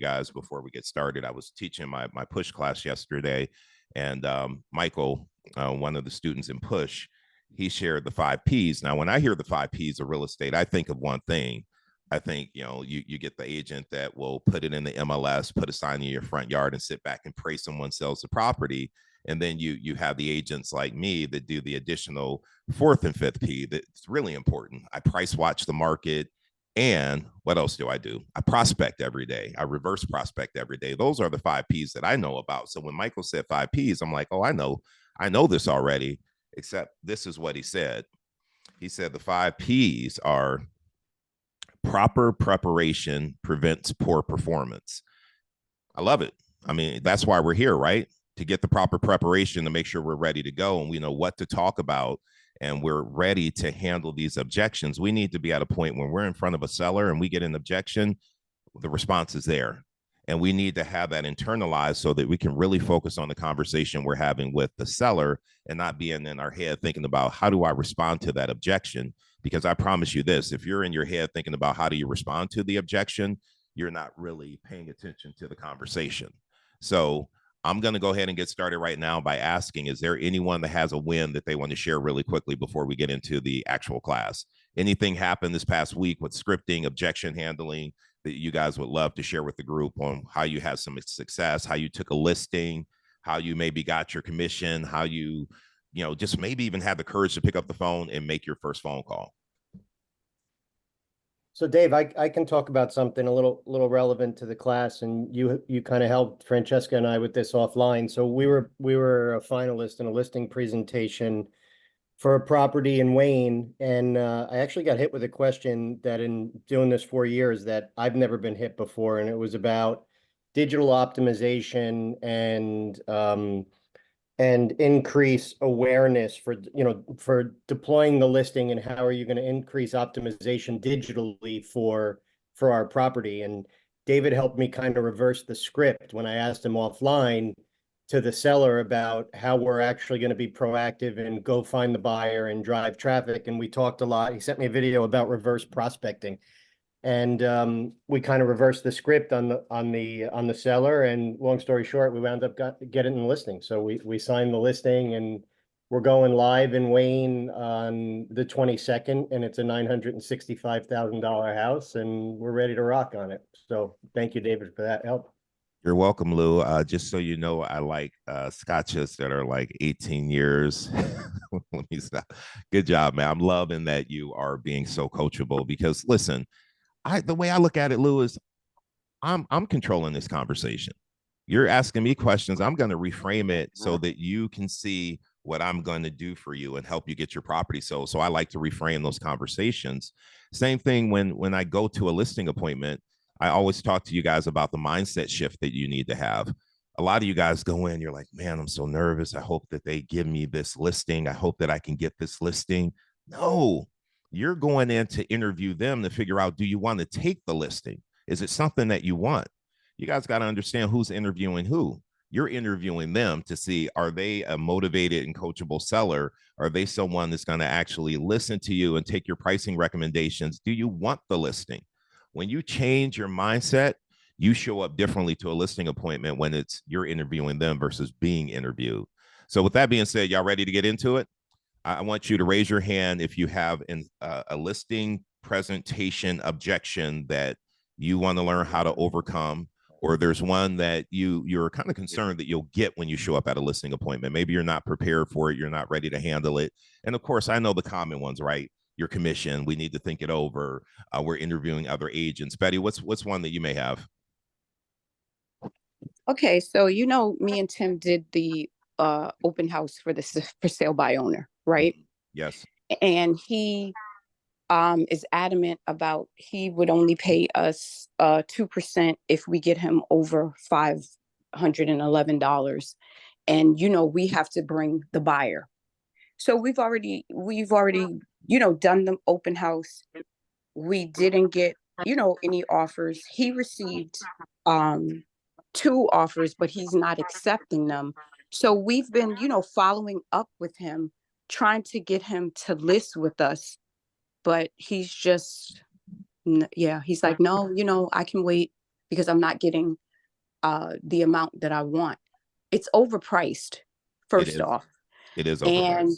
guys before we get started. I was teaching my push class yesterday, and Michael, one of the students in push, he shared the 5 Ps. Now, when I hear the 5 Ps of real estate, I think of one thing. I think, you get the agent that will put it in the MLS, put a sign in your front yard, and sit back and pray someone sells the property. And then you have the agents like me that do the additional fourth and fifth P. That's really important. I price watch the market. And what else do? I prospect every day. I reverse prospect every day. Those are the 5 Ps that I know about. So when Michael said 5 Ps, I'm like, oh, I know this already, except this is what he said. He said the 5 Ps are proper preparation prevents poor performance. I love it. I mean, that's why we're here, right? To get the proper preparation to make sure we're ready to go and we know what to talk about and we're ready to handle these objections. We need to be at a point when we're in front of a seller and we get an objection, the response is there. And we need to have that internalized so that we can really focus on the conversation we're having with the seller and not being in our head thinking about how do I respond to that objection? Because I promise you this, if you're in your head thinking about how do you respond to the objection, you're not really paying attention to the conversation. So I'm going to go ahead and get started right now by asking, is there anyone that has a win that they want to share really quickly before we get into the actual class? Anything happened this past week with scripting, objection handling that you guys would love to share with the group on how you had some success, how you took a listing, how you maybe got your commission, how you just maybe even had the courage to pick up the phone and make your first phone call? So Dave, I can talk about something a little relevant to the class, and you kind of helped Francesca and I with this offline. So we were a finalist in a listing presentation for a property in Wayne, and I actually got hit with a question that in doing this 4 years that I've never been hit before, and it was about digital optimization and increase awareness for deploying the listing, and how are you going to increase optimization digitally for our property. And David helped me kind of reverse the script when I asked him offline to the seller about how we're actually going to be proactive and go find the buyer and drive traffic. And we talked a lot. He sent me a video about reverse prospecting, and we kind of reversed the script on the seller. And long story short, we wound up getting the listing. So we signed the listing, and we're going live in Wayne on the 22nd, and it's a $965,000 house, and we're ready to rock on it. So thank you, David, for that help. You're welcome, Lou. Just so you know, I like scotches that are like 18 years. Let me stop. Good job, man. I'm loving that you are being so coachable because listen, the way I look at it, Lou, is I'm controlling this conversation. You're asking me questions. I'm going to reframe it so that you can see what I'm going to do for you and help you get your property sold. So I like to reframe those conversations. Same thing when I go to a listing appointment, I always talk to you guys about the mindset shift that you need to have. A lot of you guys go in, you're like, man, I'm so nervous. I hope that they give me this listing. I hope that I can get this listing. No, you're going in to interview them to figure out, do you want to take the listing? Is it something that you want? You guys got to understand who's interviewing who. You're interviewing them to see, are they a motivated and coachable seller? Are they someone that's going to actually listen to you and take your pricing recommendations? Do you want the listing? When you change your mindset, you show up differently to a listing appointment when it's you're interviewing them versus being interviewed. So with that being said, y'all ready to get into it? I want you to raise your hand if you have a listing presentation objection that you want to learn how to overcome, or there's one that you're kind of concerned that you'll get when you show up at a listing appointment. Maybe you're not prepared for it. You're not ready to handle it. And of course, I know the common ones, right? Your commission, we need to think it over. We're interviewing other agents. Betty, what's one that you may have? Okay, so me and Tim did the open house for the for sale by owner, right? Yes. And he is adamant about he would only pay us 2% if we get him over $511. And we have to bring the buyer. So we've already done the open house. We didn't get any offers. He received 2 offers, but he's not accepting them. So we've been following up with him, trying to get him to list with us, but he's just he's like, no, I can wait. because I'm not getting the amount that I want. It's overpriced, It first is. off. It is And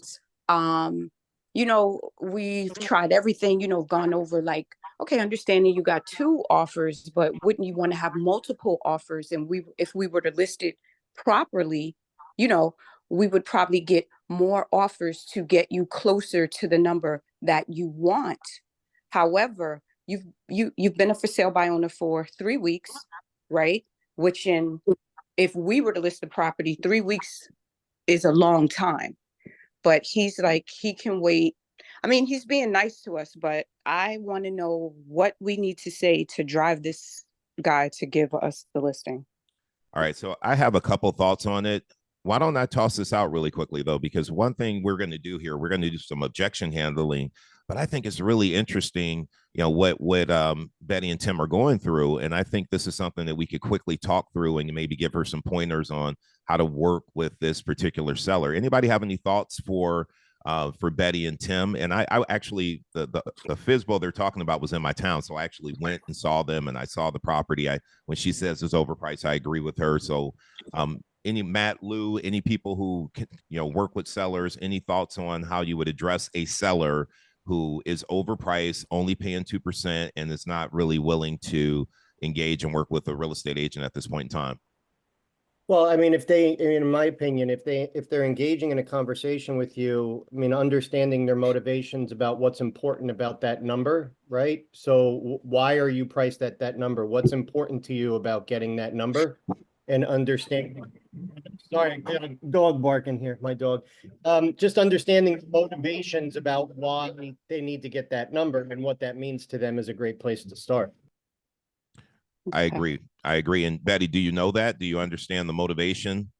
overpriced. you know, we've tried everything, you know, gone over like, okay, understanding you got 2 offers, but wouldn't you want to have multiple offers? And if we were to list it properly, you know, we would probably get more offers to get you closer to the number that you want. However, you've been a for sale by owner for 3 weeks, right? Which if we were to list the property, 3 weeks is a long time. But he's like, he can wait. I mean, he's being nice to us, but I want to know what we need to say to drive this guy to give us the listing. All right, so I have a couple thoughts on it. Why don't I toss this out really quickly, though? Because one thing we're going to do here, we're going to do some objection handling, but I think it's really interesting, you know, what Betty and Tim are going through. And I think this is something that we could quickly talk through and maybe give her some pointers on how to work with this particular seller. Anybody have any thoughts for Betty and Tim? And I actually, the FSBO they're talking about was in my town, so I actually went and saw them, and I saw the property. When she says it's overpriced, I agree with her. So any Matt, Lou, any people who can, you know, work with sellers, any thoughts on how you would address a seller who is overpriced, only paying 2%, and is not really willing to engage and work with a real estate agent at this point in time? Well, I mean, in my opinion, if they're engaging in a conversation with you, I mean, understanding their motivations about what's important about that number, right? So why are you priced at that number? What's important to you about getting that number? And understanding, sorry, I got a dog barking here, my dog. Just understanding the motivations about why they need to get that number and what that means to them is a great place to start. I agree. I agree. And Betty, do you know that? Do you understand the motivation?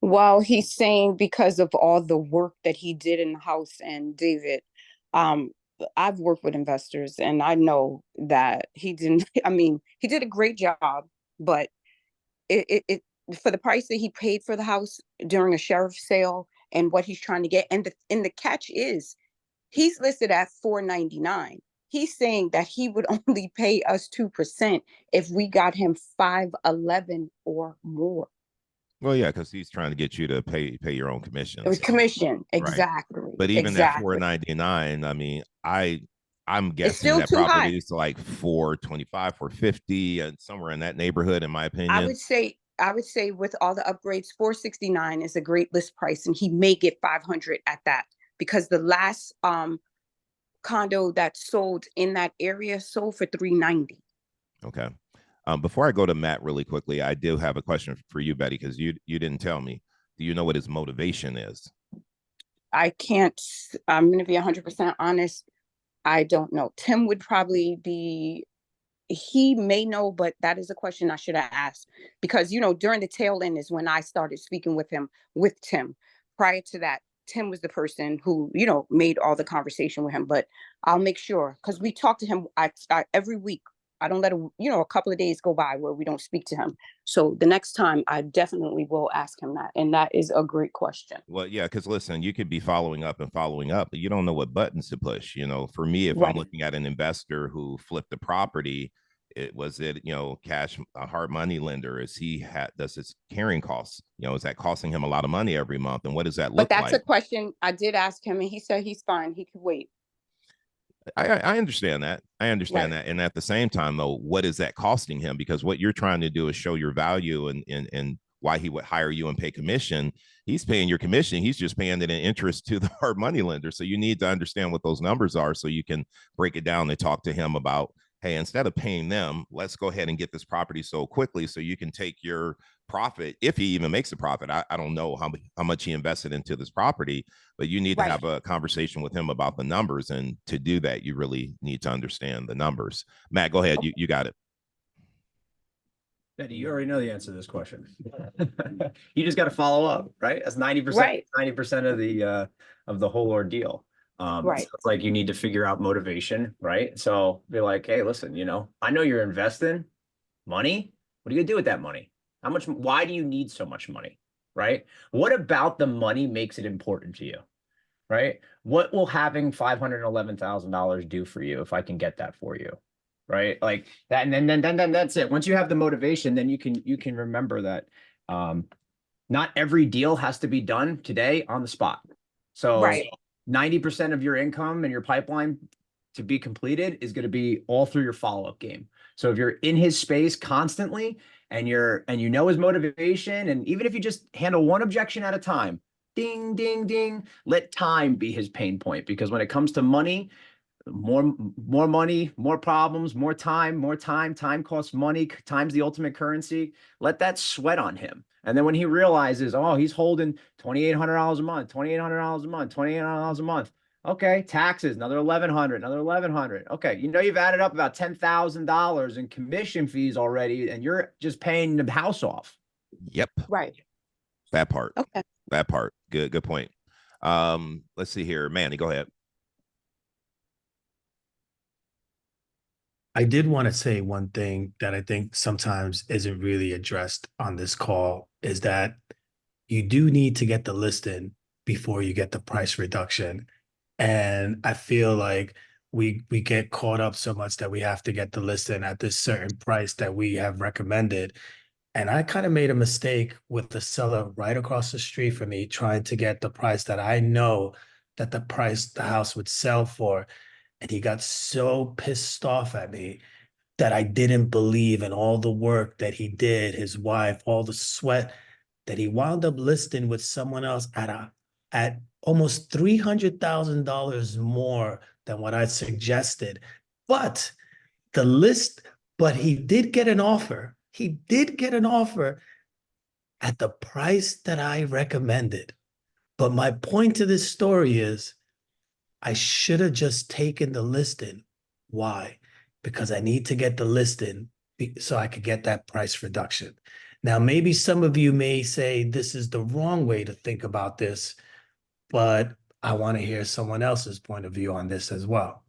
Well, he's saying because of all the work that he did in the house. And David, I've worked with investors and I know that he didn't, I mean, he did a great job, but it for the price that he paid for the house during a sheriff's sale and what he's trying to get. And the catch is he's listed at $499. He's saying that he would only pay us 2% if we got him 511 or more. Well, yeah, because he's trying to get you to pay your own commission. It was commission, exactly. Right. But even exactly. at $499, I mean, I'm guessing still that too property high. is like $425, $450, and somewhere in that neighborhood, in my opinion. I would say with all the upgrades, $469 is a great list price, and he may get 500 at that because the last condo that sold in that area sold for $390. Okay. Before I go to Matt really quickly, I do have a question for you, Betty, because you didn't tell me. Do you know what his motivation is? I can't, I'm going to be 100% honest. I don't know. Tim would probably be, he may know, but that is a question I should have asked because, you know, during the tail end is when I started speaking with Tim. Prior to that, Tim was the person who, you know, made all the conversation with him, but I'll make sure because we talk to him every week. I don't let a couple of days go by where we don't speak to him. So the next time I definitely will ask him that. And that is a great question. Well, yeah, because listen, you could be following up, but you don't know what buttons to push. You know, for me, if I'm looking at an investor who flipped a property, cash, a hard money lender? Does his carrying costs, is that costing him a lot of money every month? And what does that look like? But that's a question I did ask him and he said he's fine. He could wait. I understand that. That. And at the same time, though, what is that costing him? Because what you're trying to do is show your value and why he would hire you and pay commission. He's paying your commission. He's just paying it in interest to the hard money lender. So you need to understand what those numbers are so you can break it down and talk to him about, hey, instead of paying them, let's go ahead and get this property sold quickly so you can take your profit. If he even makes a profit, I don't know how much he invested into this property, but you need to have a conversation with him about the numbers. And to do that, you really need to understand the numbers. Matt, go ahead. You got it. Betty, you already know the answer to this question. You just got to follow up, right? That's 90%, Right. 90% of the whole ordeal. Right. So it's like you need to figure out motivation, right? So be like, hey, listen, I know you're investing money. What are you gonna do with that money? How much? Why do you need so much money, right? What about the money makes it important to you, right? What will having $511,000 do for you if I can get that for you, right? Like that, and then that's it. Once you have the motivation, then you can remember that not every deal has to be done today on the spot. So Right. 90% of your income and your pipeline to be completed is going to be all through your follow-up game. So if you're in his space constantly and you know his motivation, and even if you just handle one objection at a time, ding, ding, ding, let time be his pain point. Because when it comes to money, more money, more problems, more time costs money. Time's the ultimate currency. Let that sweat on him. And then when he realizes, oh, he's holding $2,800 a month, $2,800 a month, $2,800 a month. Okay, taxes, another $1,100, another $1,100. Okay, you know you've added up about $10,000 in commission fees already, and you're just paying the house off. Yep. Right. That part. Okay. That part. Good point. Let's see here. Manny, go ahead. I did want to say one thing that I think sometimes isn't really addressed on this call is that you do need to get the listing before you get the price reduction. And I feel like we get caught up so much that we have to get the listing at this certain price that we have recommended. And I kind of made a mistake with the seller right across the street from me, trying to get the price that I know that the house would sell for. And he got so pissed off at me that I didn't believe in all the work that he did, his wife, all the sweat, that he wound up listing with someone else at almost $300,000 more than what I suggested. But the list, but he did get an offer. He did get an offer at the price that I recommended. But my point to this story is I should have just taken the listing. Why? Because I need to get the listing so I could get that price reduction. Now, maybe some of you may say this is the wrong way to think about this, but I want to hear someone else's point of view on this as well.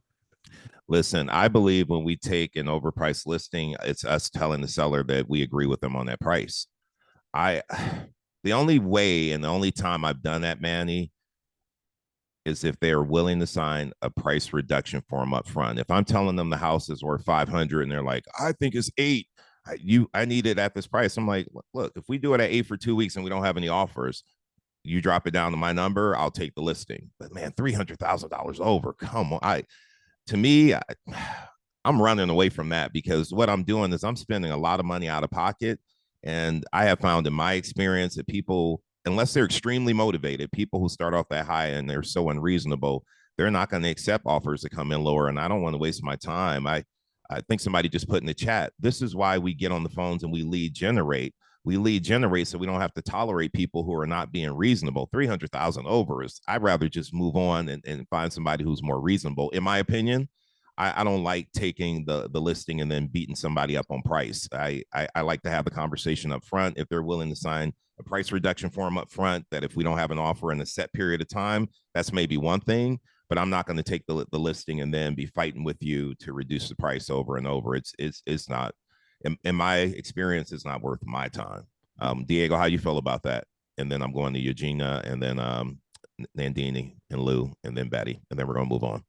Listen, I believe when we take an overpriced listing, it's us telling the seller that we agree with them on that price. The only way and the only time I've done that, Manny, is if they are willing to sign a price reduction form up front. If I'm telling them the house is worth 500 and they're like, I think it's 8, I need it at this price. I'm like, look, if we do it at 8 for 2 weeks and we don't have any offers, you drop it down to my number, I'll take the listing. But man, $300,000 over. Come on. To me, I'm running away from that, because what I'm doing is I'm spending a lot of money out of pocket. And I have found in my experience that people, unless they're extremely motivated, people who start off that high and they're so unreasonable, they're not going to accept offers that come in lower. And I don't want to waste my time. I think somebody just put in the chat, this is why we get on the phones and we lead generate. We lead generate so we don't have to tolerate people who are not being reasonable. 300,000 over is, I'd rather just move on and find somebody who's more reasonable. In my opinion, I don't like taking the listing and then beating somebody up on price. I like to have the conversation up front. If they're willing to sign a price reduction form up front, that if we don't have an offer in a set period of time, that's maybe one thing. But I'm not going to take the listing and then be fighting with you to reduce the price over and over. It's not, in my experience, it's not worth my time. Diego, how you feel about that? And then I'm going to Eugenia, and then Nandini and Lou, and then Betty, and then we're going to move on.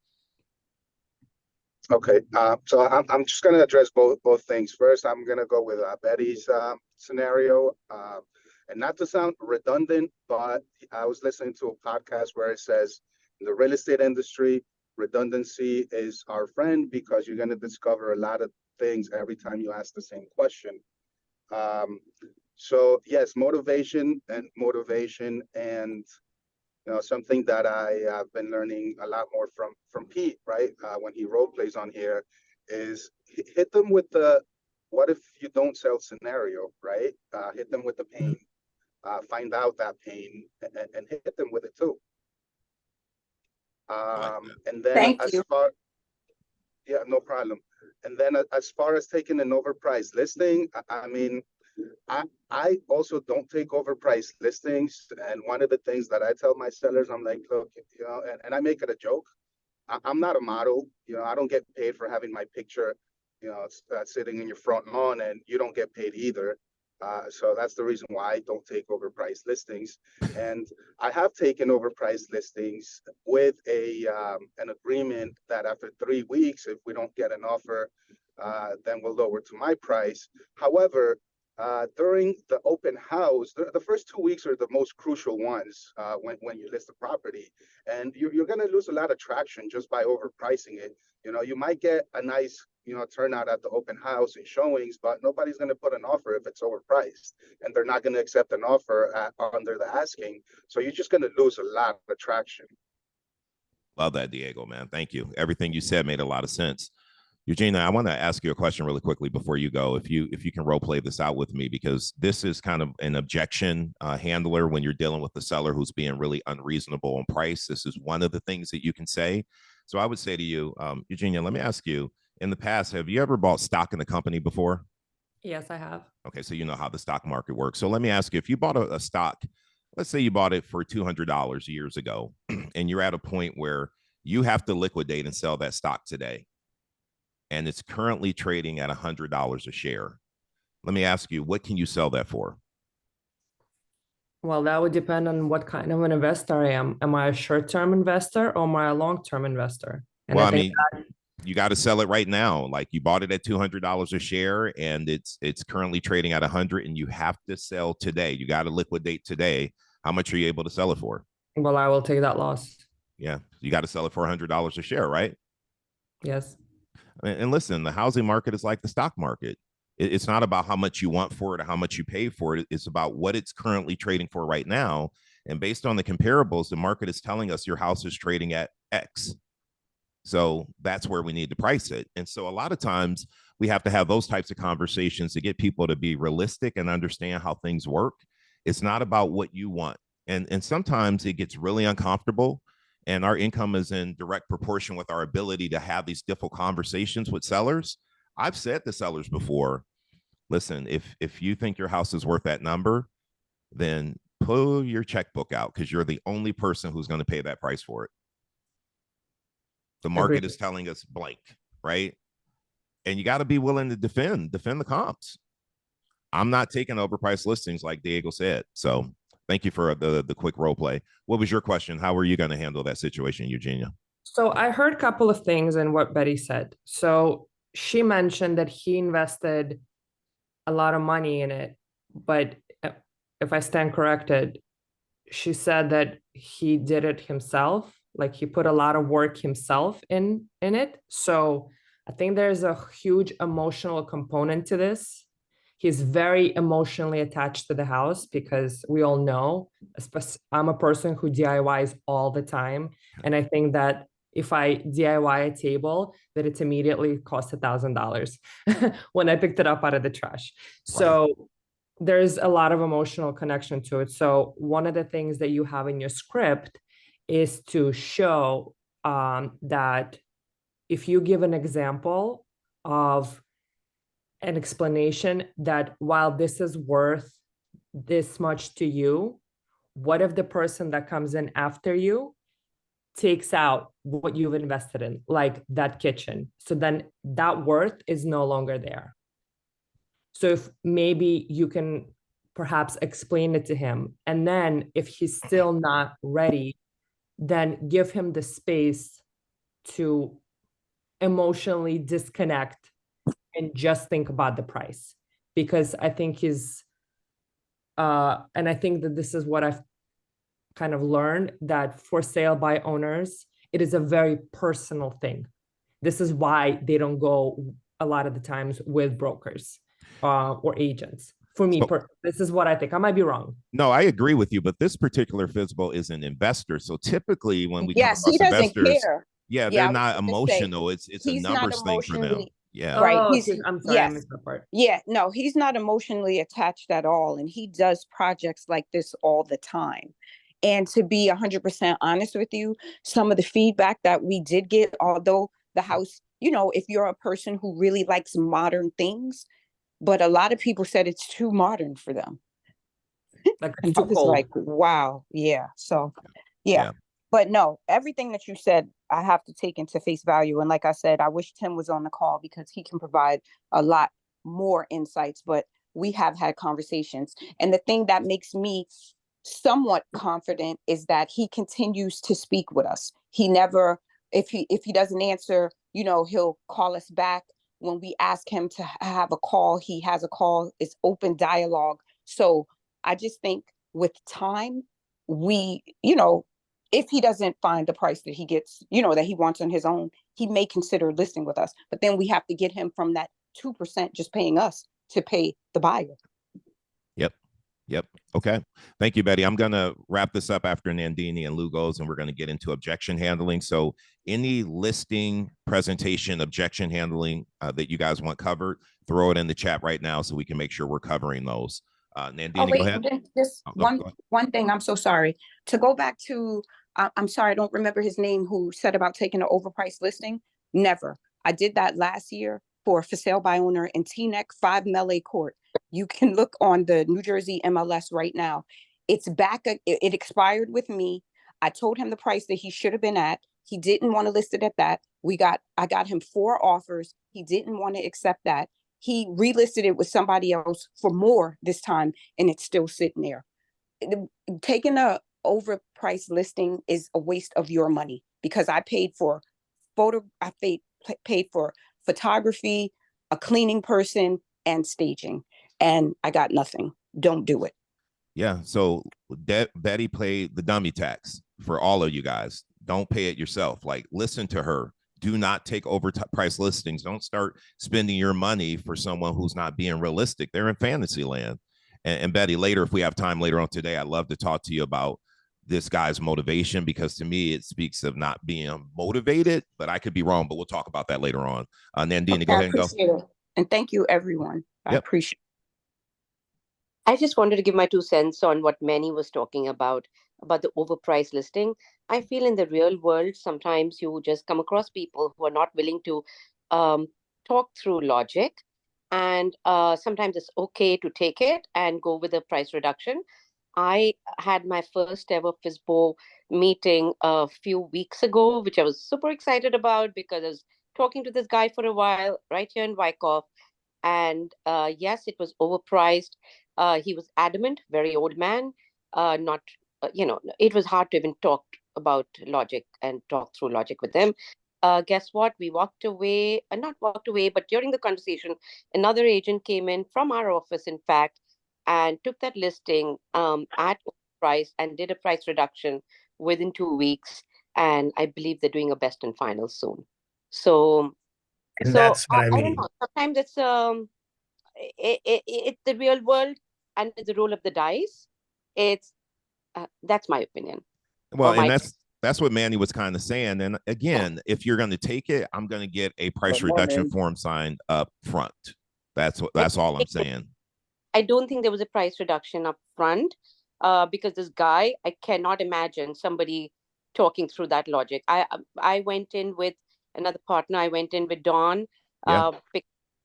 Okay, so I'm just going to address both things. First, I'm going to go with Betty's scenario, and not to sound redundant, but I was listening to a podcast where it says in the real estate industry, redundancy is our friend, because you're going to discover a lot of things every time you ask the same question. So yes, motivation, and something that I have been learning a lot more from Pete, right? When he role plays on here, is hit them with the what if you don't sell scenario, right? Hit them with the pain, find out that pain, and hit them with it too. And then yeah, no problem. And then as far as taking an overpriced listing, I mean, I also don't take overpriced listings. And one of the things that I tell my sellers, I'm like, look, and I make it a joke. I'm not a model. I don't get paid for having my picture, sitting in your front lawn, and you don't get paid either. So that's the reason why I don't take overpriced listings. And I have taken overpriced listings with an agreement that after 3 weeks, if we don't get an offer then we'll lower to my price. However, during the open house, the first 2 weeks are the most crucial ones when you list the property. And you're going to lose a lot of traction just by overpricing it. You know, you might get a nice, turnout at the open house and showings, but nobody's going to put an offer if it's overpriced. And they're not going to accept an offer under the asking. So you're just going to lose a lot of traction. Love that, Diego, man. Thank you. Everything you said made a lot of sense. Eugenia, I want to ask you a question really quickly before you go. If you can role play this out with me, because this is kind of an objection handler when you're dealing with the seller who's being really unreasonable on price. This is one of the things that you can say. So I would say to you, Eugenia, let me ask you, in the past, have you ever bought stock in the company before? Yes, I have. Okay, so you know how the stock market works. So let me ask you, if you bought a stock, let's say you bought it for $200 years ago, and you're at a point where you have to liquidate and sell that stock today, and it's currently trading at $100 a share. Let me ask you, what can you sell that for? Well, that would depend on what kind of an investor I am. Am I a short-term investor or am I a long-term investor? And Well, I I think mean, you got to sell it right now. Like, you bought it at $200 a share, and it's currently trading at 100, and you have to sell today. You got to liquidate today. How much are you able to sell it for? well, I will take that loss. Yeah, you got to sell it for $100 a share, right? Yes. And listen, the housing market is like the stock market. It's not about how much you want for it or how much you pay for it. It's about what it's currently trading for right now. And based on the comparables, the market is telling us your house is trading at X. So that's where we need to price it. And so a lot of times we have to have those types of conversations to get people to be realistic and understand how things work. It's not about what you want. And sometimes it gets really uncomfortable, and our income is in direct proportion with our ability to have these difficult conversations with sellers. I've said to sellers before, listen, if you think your house is worth that number, then pull your checkbook out, because you're the only person who's going to pay that price for it. The market is telling us blank, right? And you got to be willing to defend the comps. I'm not taking overpriced listings, like Diego said. So thank you for the quick role play. What was your question? How were you going to handle that situation, Eugenia? So I heard a couple of things in what Betty said. So she mentioned that he invested a lot of money in it, but if I stand corrected, she said that he did it himself, like he put a lot of work himself in it. So I think there's a huge emotional component to this. He's very emotionally attached to the house, because we all know, I'm a person who DIYs all the time. And I think that if I DIY a table, that it's immediately cost $1,000 when I picked it up out of the trash. So there's a lot of emotional connection to it. So one of the things that you have in your script is to show that if you give an example of an explanation that while this is worth this much to you, what if the person that comes in after you takes out what you've invested in, like that kitchen? So then that worth is no longer there. So if maybe you can perhaps explain it to him, and then if he's still not ready, then give him the space to emotionally disconnect and just think about the price. Because I think and I think that this is what I've kind of learned, that for sale by owners, it is a very personal thing. This is why they don't go a lot of the times with brokers or agents. For me, this is what I think. I might be wrong. No, I agree with you, but this particular FSBO is an investor. So typically when we come Yes, across he doesn't investors, care. yeah, Yeah, I they're was not gonna say, emotional. It's a he's not numbers thing for them. emotionally- Yeah. Right, Oh, he's- I'm sorry, I yes. missed that part. Yeah, no, he's not emotionally attached at all. And he does projects like this all the time. And to be 100% honest with you, some of the feedback that we did get, although the house, if you're a person who really likes modern things, but a lot of people said it's too modern for them. Like And it's I too was cold. like, wow, yeah. So, yeah. But no, everything that you said, I have to take into face value. And like I said, I wish Tim was on the call, because he can provide a lot more insights, but we have had conversations. And the thing that makes me somewhat confident is that he continues to speak with us. He never, if he doesn't answer, he'll call us back. When we ask him to have a call, he has a call. It's open dialogue. So I just think with time, we, if he doesn't find the price that he gets, that he wants on his own, he may consider listing with us. But then we have to get him from that 2% just paying us to pay the buyer. Yep. Okay. Thank you, Betty. I'm going to wrap this up after Nandini and Lou goes, and we're going to get into objection handling. So any listing, presentation, objection handling that you guys want covered, throw it in the chat right now so we can make sure we're covering those. Nandini, go ahead. Just one thing. I'm so sorry. To go back to, I'm sorry, I don't remember his name, who said about taking an overpriced listing. Never. I did that last year for sale by owner in Teaneck, 5 Melee Court. You can look on the New Jersey MLS right now. It's back. It expired with me. I told him the price that he should have been at. He didn't want to list it at that. I got him 4 offers. He didn't want to accept that. He relisted it with somebody else for more this time, and it's still sitting there. Taking a overpriced listing is a waste of your money, because I paid for paid for photography, a cleaning person, and staging, and I got nothing. Don't do it. Yeah. So Betty paid the dummy tax for all of you guys. Don't pay it yourself. Like, listen to her. Do not take overpriced listings. Don't start spending your money for someone who's not being realistic. They're in fantasy land. And Betty, later, if we have time later on today, I'd love to talk to you about this guy's motivation, because to me, it speaks of not being motivated, but I could be wrong, but we'll talk about that later on. Nandini, go ahead and go. It. And thank you, everyone. I appreciate it. I just wanted to give my 2 cents on what Manny was talking about the overpriced listing. I feel in the real world, sometimes you just come across people who are not willing to talk through logic. And sometimes it's okay to take it and go with a price reduction. I had my first ever FSBO meeting a few weeks ago, which I was super excited about, because I was talking to this guy for a while right here in Wyckoff. And yes, it was overpriced. He was adamant, very old man, it was hard to even talk about logic and talk through logic with him. Guess what? We walked away, not walked away, but during the conversation, another agent came in from our office, in fact, and took that listing at price and did a price reduction within 2 weeks. And I believe they're doing a best and final soon. So that's what I mean. I don't know. Sometimes it's the real world and the roll of the dice. That's my opinion. Well, and that's what Manny was kind of saying. And again, if you're going to take it, I'm going to get a price reduction form signed up front. That's all I'm saying. I don't think there was a price reduction up front because this guy, I cannot imagine somebody talking through that logic. I went in with another partner. I went in with Dawn. We've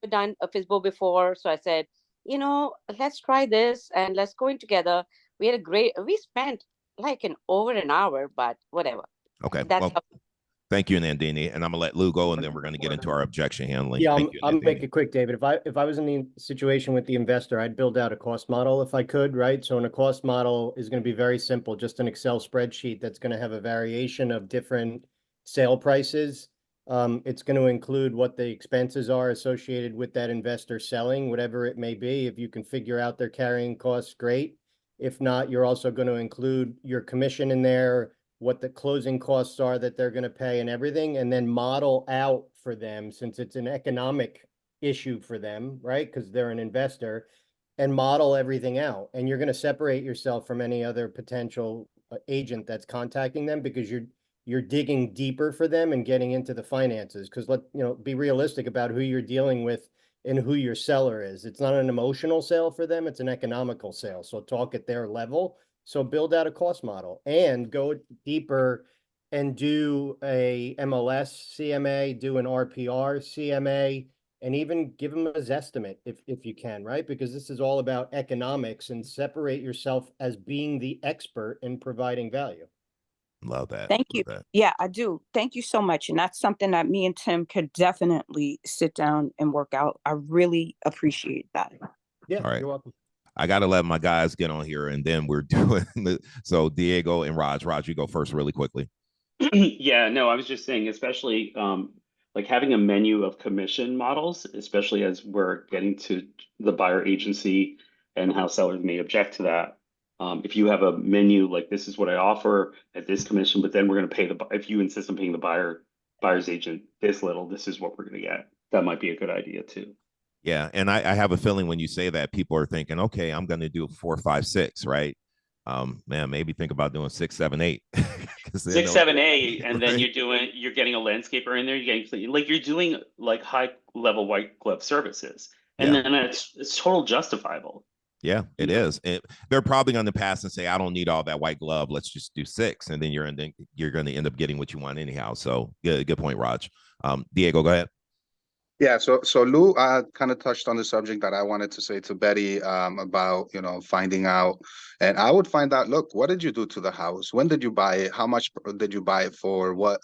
done a FSBO before. So I said, let's try this and let's go in together. We spent like over an hour, but whatever. Okay. Thank you, Nandini. And I'm gonna let Lou go, and then we're going to get into our objection handling. Yeah, I'll make it quick, David. If I was in the situation with the investor, I'd build out a cost model if I could, right? So in a cost model is going to be very simple, just an Excel spreadsheet that's going to have a variation of different sale prices. It's going to include what the expenses are associated with that investor selling, whatever it may be. If you can figure out their carrying costs, great. If not, you're also going to include your commission in there, what the closing costs are that they're going to pay and everything, and then model out for them, since it's an economic issue for them, right? Because they're an investor, and model everything out. And you're going to separate yourself from any other potential agent that's contacting them, because you're digging deeper for them and getting into the finances. Because be realistic about who you're dealing with and who your seller is. It's not an emotional sale for them, it's an economical sale. So talk at their level. So build out a cost model and go deeper and do a MLS CMA, do an RPR CMA, and even give them a Zestimate if you can, right? Because this is all about economics, and separate yourself as being the expert in providing value. Love that. Thank you. Yeah, I do. Thank you so much. And that's something that me and Tim could definitely sit down and work out. I really appreciate that. Yeah, all right. You're welcome. I got to let my guys get on here, and then we're doing so Diego and Raj, you go first really quickly. Yeah, no, I was just saying, especially like having a menu of commission models, especially as we're getting to the buyer agency and how sellers may object to that. If you have a menu, like this is what I offer at this commission, but then we're going to pay if you insist on paying the buyer's agent this little, this is what we're going to get. That might be a good idea too. Yeah. And I have a feeling when you say that, people are thinking, okay, I'm going to do 4, 5, 6, right? Man, maybe think about doing 6, 7, 8. 6, 7, 8, and then you're getting a landscaper in there. You're doing like high level white glove services, and then it's total justifiable. Yeah, it is. They're probably going to pass and say, I don't need all that white glove. Let's just do 6, and then you're going to end up getting what you want anyhow. So good point, Raj. Diego, go ahead. Yeah, so Lou kind of touched on the subject that I wanted to say to Betty about, finding out. And I would find out, look, what did you do to the house? When did you buy it? How much did you buy it for? What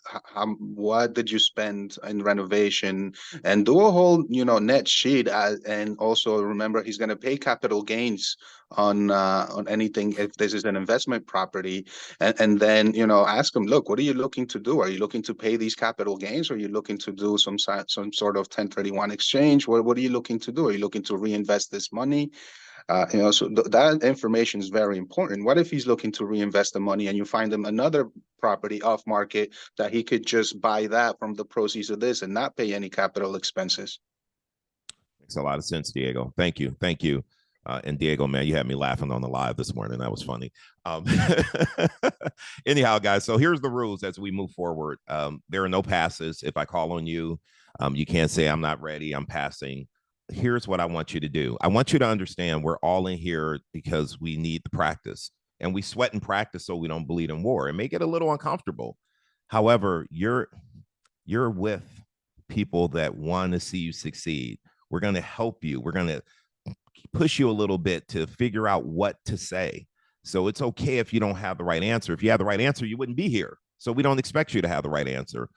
did you spend in renovation? And do a whole, net sheet. And also remember, he's going to pay capital gains on anything if this is an investment property, and then ask them, look, what are you looking to do? Are you looking to pay these capital gains, or are you looking to do some sort of 1031 exchange? What are you looking to do? Are you looking to reinvest this money? So that information is very important. What if he's looking to reinvest the money and you find him another property off market that he could just buy that from the proceeds of this and not pay any capital expenses? Makes a lot of sense, Diego. Thank you. And Diego, man, you had me laughing on the live this morning. That was funny. Anyhow, guys, so here's the rules as we move forward. There are no passes. If I call on you, you can't say I'm not ready, I'm passing. Here's what I want you to do. I want you to understand we're all in here because we need the practice, and we sweat in practice so we don't bleed in war. It may get a little uncomfortable. However, you're with people that want to see you succeed. We're going to help you. We're going to push you a little bit to figure out what to say. So it's okay if you don't have the right answer. If you had the right answer, you wouldn't be here. So we don't expect you to have the right answer.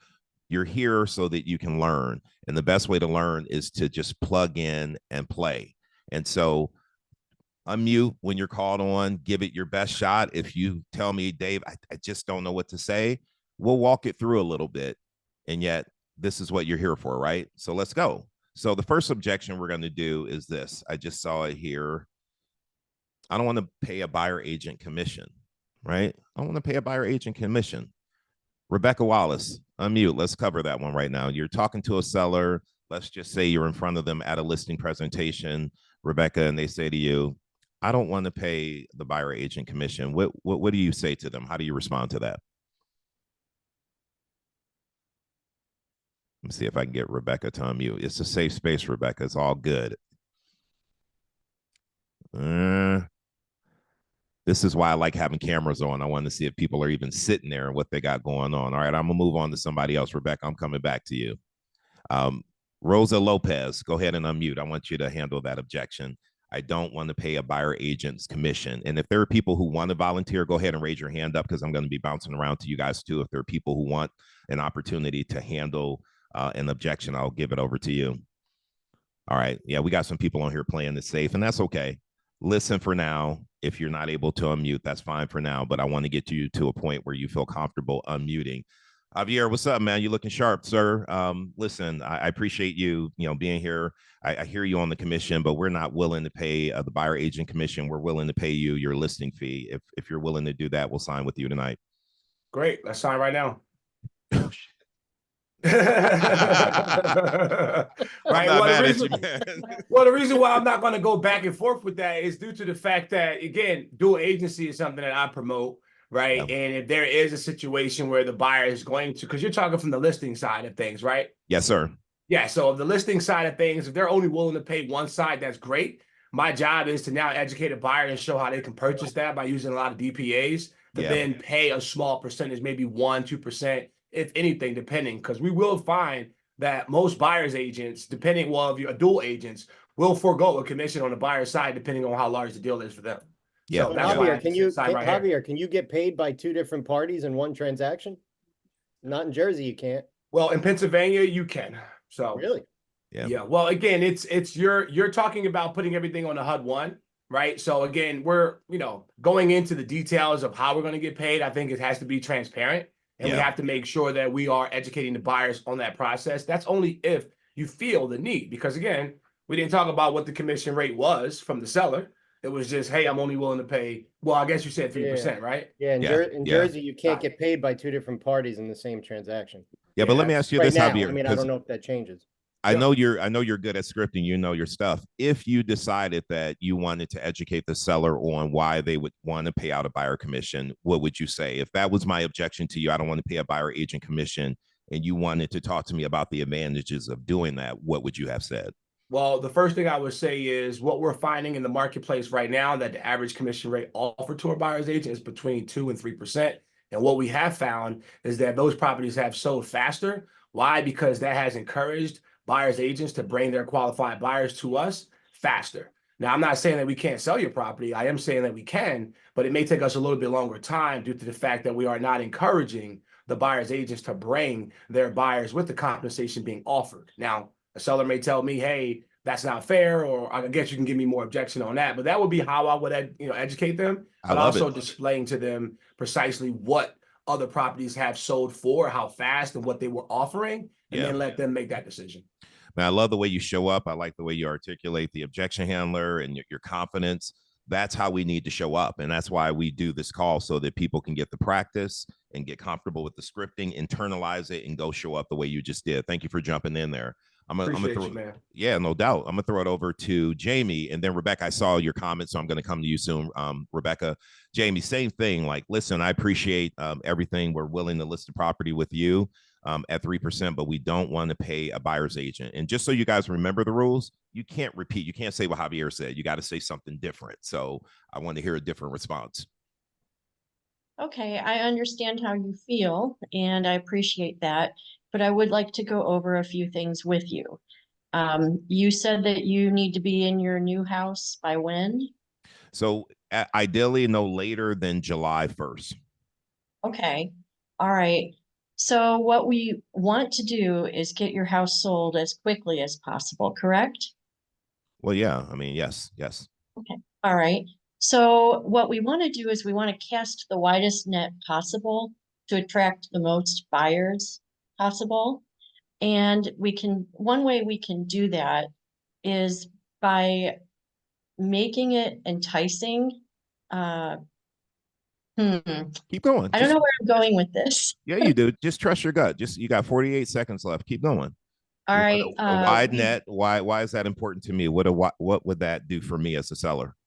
You're here so that you can learn. And the best way to learn is to just plug in and play. And so unmute when you're called on, give it your best shot. If you tell me, Dave, I just don't know what to say, we'll walk it through a little bit. And yet this is what you're here for, right? So let's go. So the first objection we're going to do is this. I just saw it here. I don't want to pay a buyer agent commission, right? I don't want to pay a buyer agent commission. Rebecca Wallace, unmute. Let's cover that one right now. You're talking to a seller. Let's just say you're in front of them at a listing presentation, Rebecca, and they say to you, I don't want to pay the buyer agent commission. What do you say to them? How do you respond to that? Let me see if I can get Rebecca to unmute. It's a safe space, Rebecca. It's all good. This is why I like having cameras on. I want to see if people are even sitting there and what they got going on. All right, I'm going to move on to somebody else. Rebecca, I'm coming back to you. Rosa Lopez, go ahead and unmute. I want you to handle that objection. I don't want to pay a buyer agent's commission. And if there are people who want to volunteer, go ahead and raise your hand up because I'm going to be bouncing around to you guys too. If there are people who want an opportunity to handle an objection, I'll give it over to you. All right. Yeah, we got some people on here playing this safe, and that's okay. Listen for now. If you're not able to unmute, that's fine for now, but I want to get you to a point where you feel comfortable unmuting. Javier, what's up, man? You looking sharp, sir. Listen, I appreciate you, being here. I hear you on the commission, but we're not willing to pay the buyer agent commission. We're willing to pay you your listing fee. If you're willing to do that, we'll sign with you tonight. Great. Let's sign right now. Oh, shit. Right. Well, the reason why I'm not going to go back and forth with that is due to the fact that, again, dual agency is something that I promote, right? Yeah. And if there is a situation where the buyer is going to, because you're talking from the listing side of things, right? Yes, sir. Yeah. So the listing side of things, if they're only willing to pay one side, that's great. My job is to now educate a buyer and show how they can purchase that by using a lot of DPAs to then pay a small percentage, maybe 1-2%. If anything, depending, because we will find that most buyer's agents, depending, well, if you're dual agents, will forego a commission on the buyer's side, depending on how large the deal is for them. Yeah. So Javier, can you get paid by two different parties in one transaction? Not in Jersey, you can't. Well, in Pennsylvania, you can. So really? Yeah. Well, again, it's you're talking about putting everything on a HUD-1, right? So again, we're going into the details of how we're going to get paid. I think it has to be transparent. And we Yeah. have to make sure that we are educating the buyers on that process. That's only if you feel the need, because again, we didn't talk about what the commission rate was from the seller. It was just, hey, I'm only willing to pay. Well, I guess you said 3%, right? Yeah, Yeah, in yeah. Jersey, you can't get paid by two different parties in the same transaction. Yeah, but let me Yeah. ask you Right this, now, Javier, I mean, I 'cause don't know if that changes. I know you're good at scripting, you know your stuff. If you decided that you wanted to educate the seller on why they would want to pay out a buyer commission, what would you say? If that was my objection to you, I don't want to pay a buyer agent commission, and you wanted to talk to me about the advantages of doing that, what would you have said? Well, the first thing I would say is what we're finding in the marketplace right now, that the average commission rate offered to a buyer's agent is between 2 and 3%. And what we have found is that those properties have sold faster. Why? Because that has encouraged buyer's agents to bring their qualified buyers to us faster. Now, I'm not saying that we can't sell your property. I am saying that we can, but it may take us a little bit longer time due to the fact that we are not encouraging the buyer's agents to bring their buyers with the compensation being offered. Now, a seller may tell me, hey, that's not fair, or I guess you can give me more objection on that. But that would be how I would educate them, but also displaying to them precisely what other properties have sold for, how fast and what they were offering, and then let them make that decision. Man, I love the way you show up. I like the way you articulate the objection handler and your confidence. That's how we need to show up. And that's why we do this call, so that people can get the practice and get comfortable with the scripting, internalize it, and go show up the way you just did. Thank you for jumping in there. I'm gonna throw, man. Yeah, no doubt. I'm gonna throw it over to Jamie, and then Rebecca. I saw your comments, so I'm gonna come to you soon. Rebecca, Jamie, same thing. Like, listen, I appreciate everything. We're willing to list the property with you at 3%, but we don't want to pay a buyer's agent. And just so you guys remember the rules, you can't repeat. You can't say what Javier said. You got to say something different. So I want to hear a different response. Okay, I understand how you feel, and I appreciate that, but I would like to go over a few things with you. You said that you need to be in your new house by when? So ideally, no later than July 1st. Okay, all right. So what we want to do is get your house sold as quickly as possible, correct? Well, yeah, I mean, yes. Okay, all right. So what we want to do is we want to cast the widest net possible to attract the most buyers possible. And one way we can do that is by making it enticing. Keep going. I don't know where I'm going with this. Yeah, you do. Just trust your gut. You got 48 seconds left. Keep going. All right. A wide net. Why is that important to me? What would that do for me as a seller?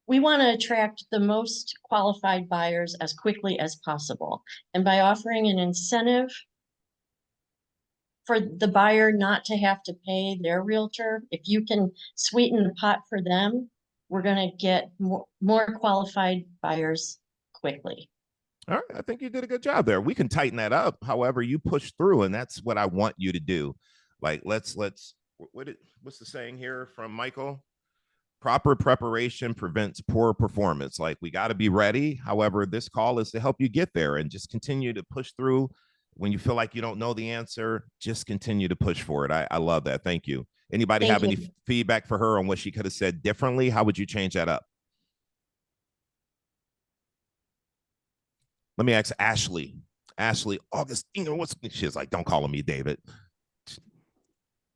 We want to attract the most qualified buyers as quickly as possible. And by offering an incentive for the buyer not to have to pay their realtor, if you can sweeten the pot for them, we're going to get more qualified buyers quickly. All right, I think you did a good job there. We can tighten that up. However, you push through, and that's what I want you to do. Like, what's the saying here from Michael? Proper preparation prevents poor performance. Like, we got to be ready. However, this call is to help you get there, and just continue to push through. When you feel like you don't know the answer, just continue to push for it. I love that. Thank you. Anybody have any feedback for her on what she could have said differently? How would you change that up? Let me ask Ashley. Ashley Augustine, she's like, don't call me David.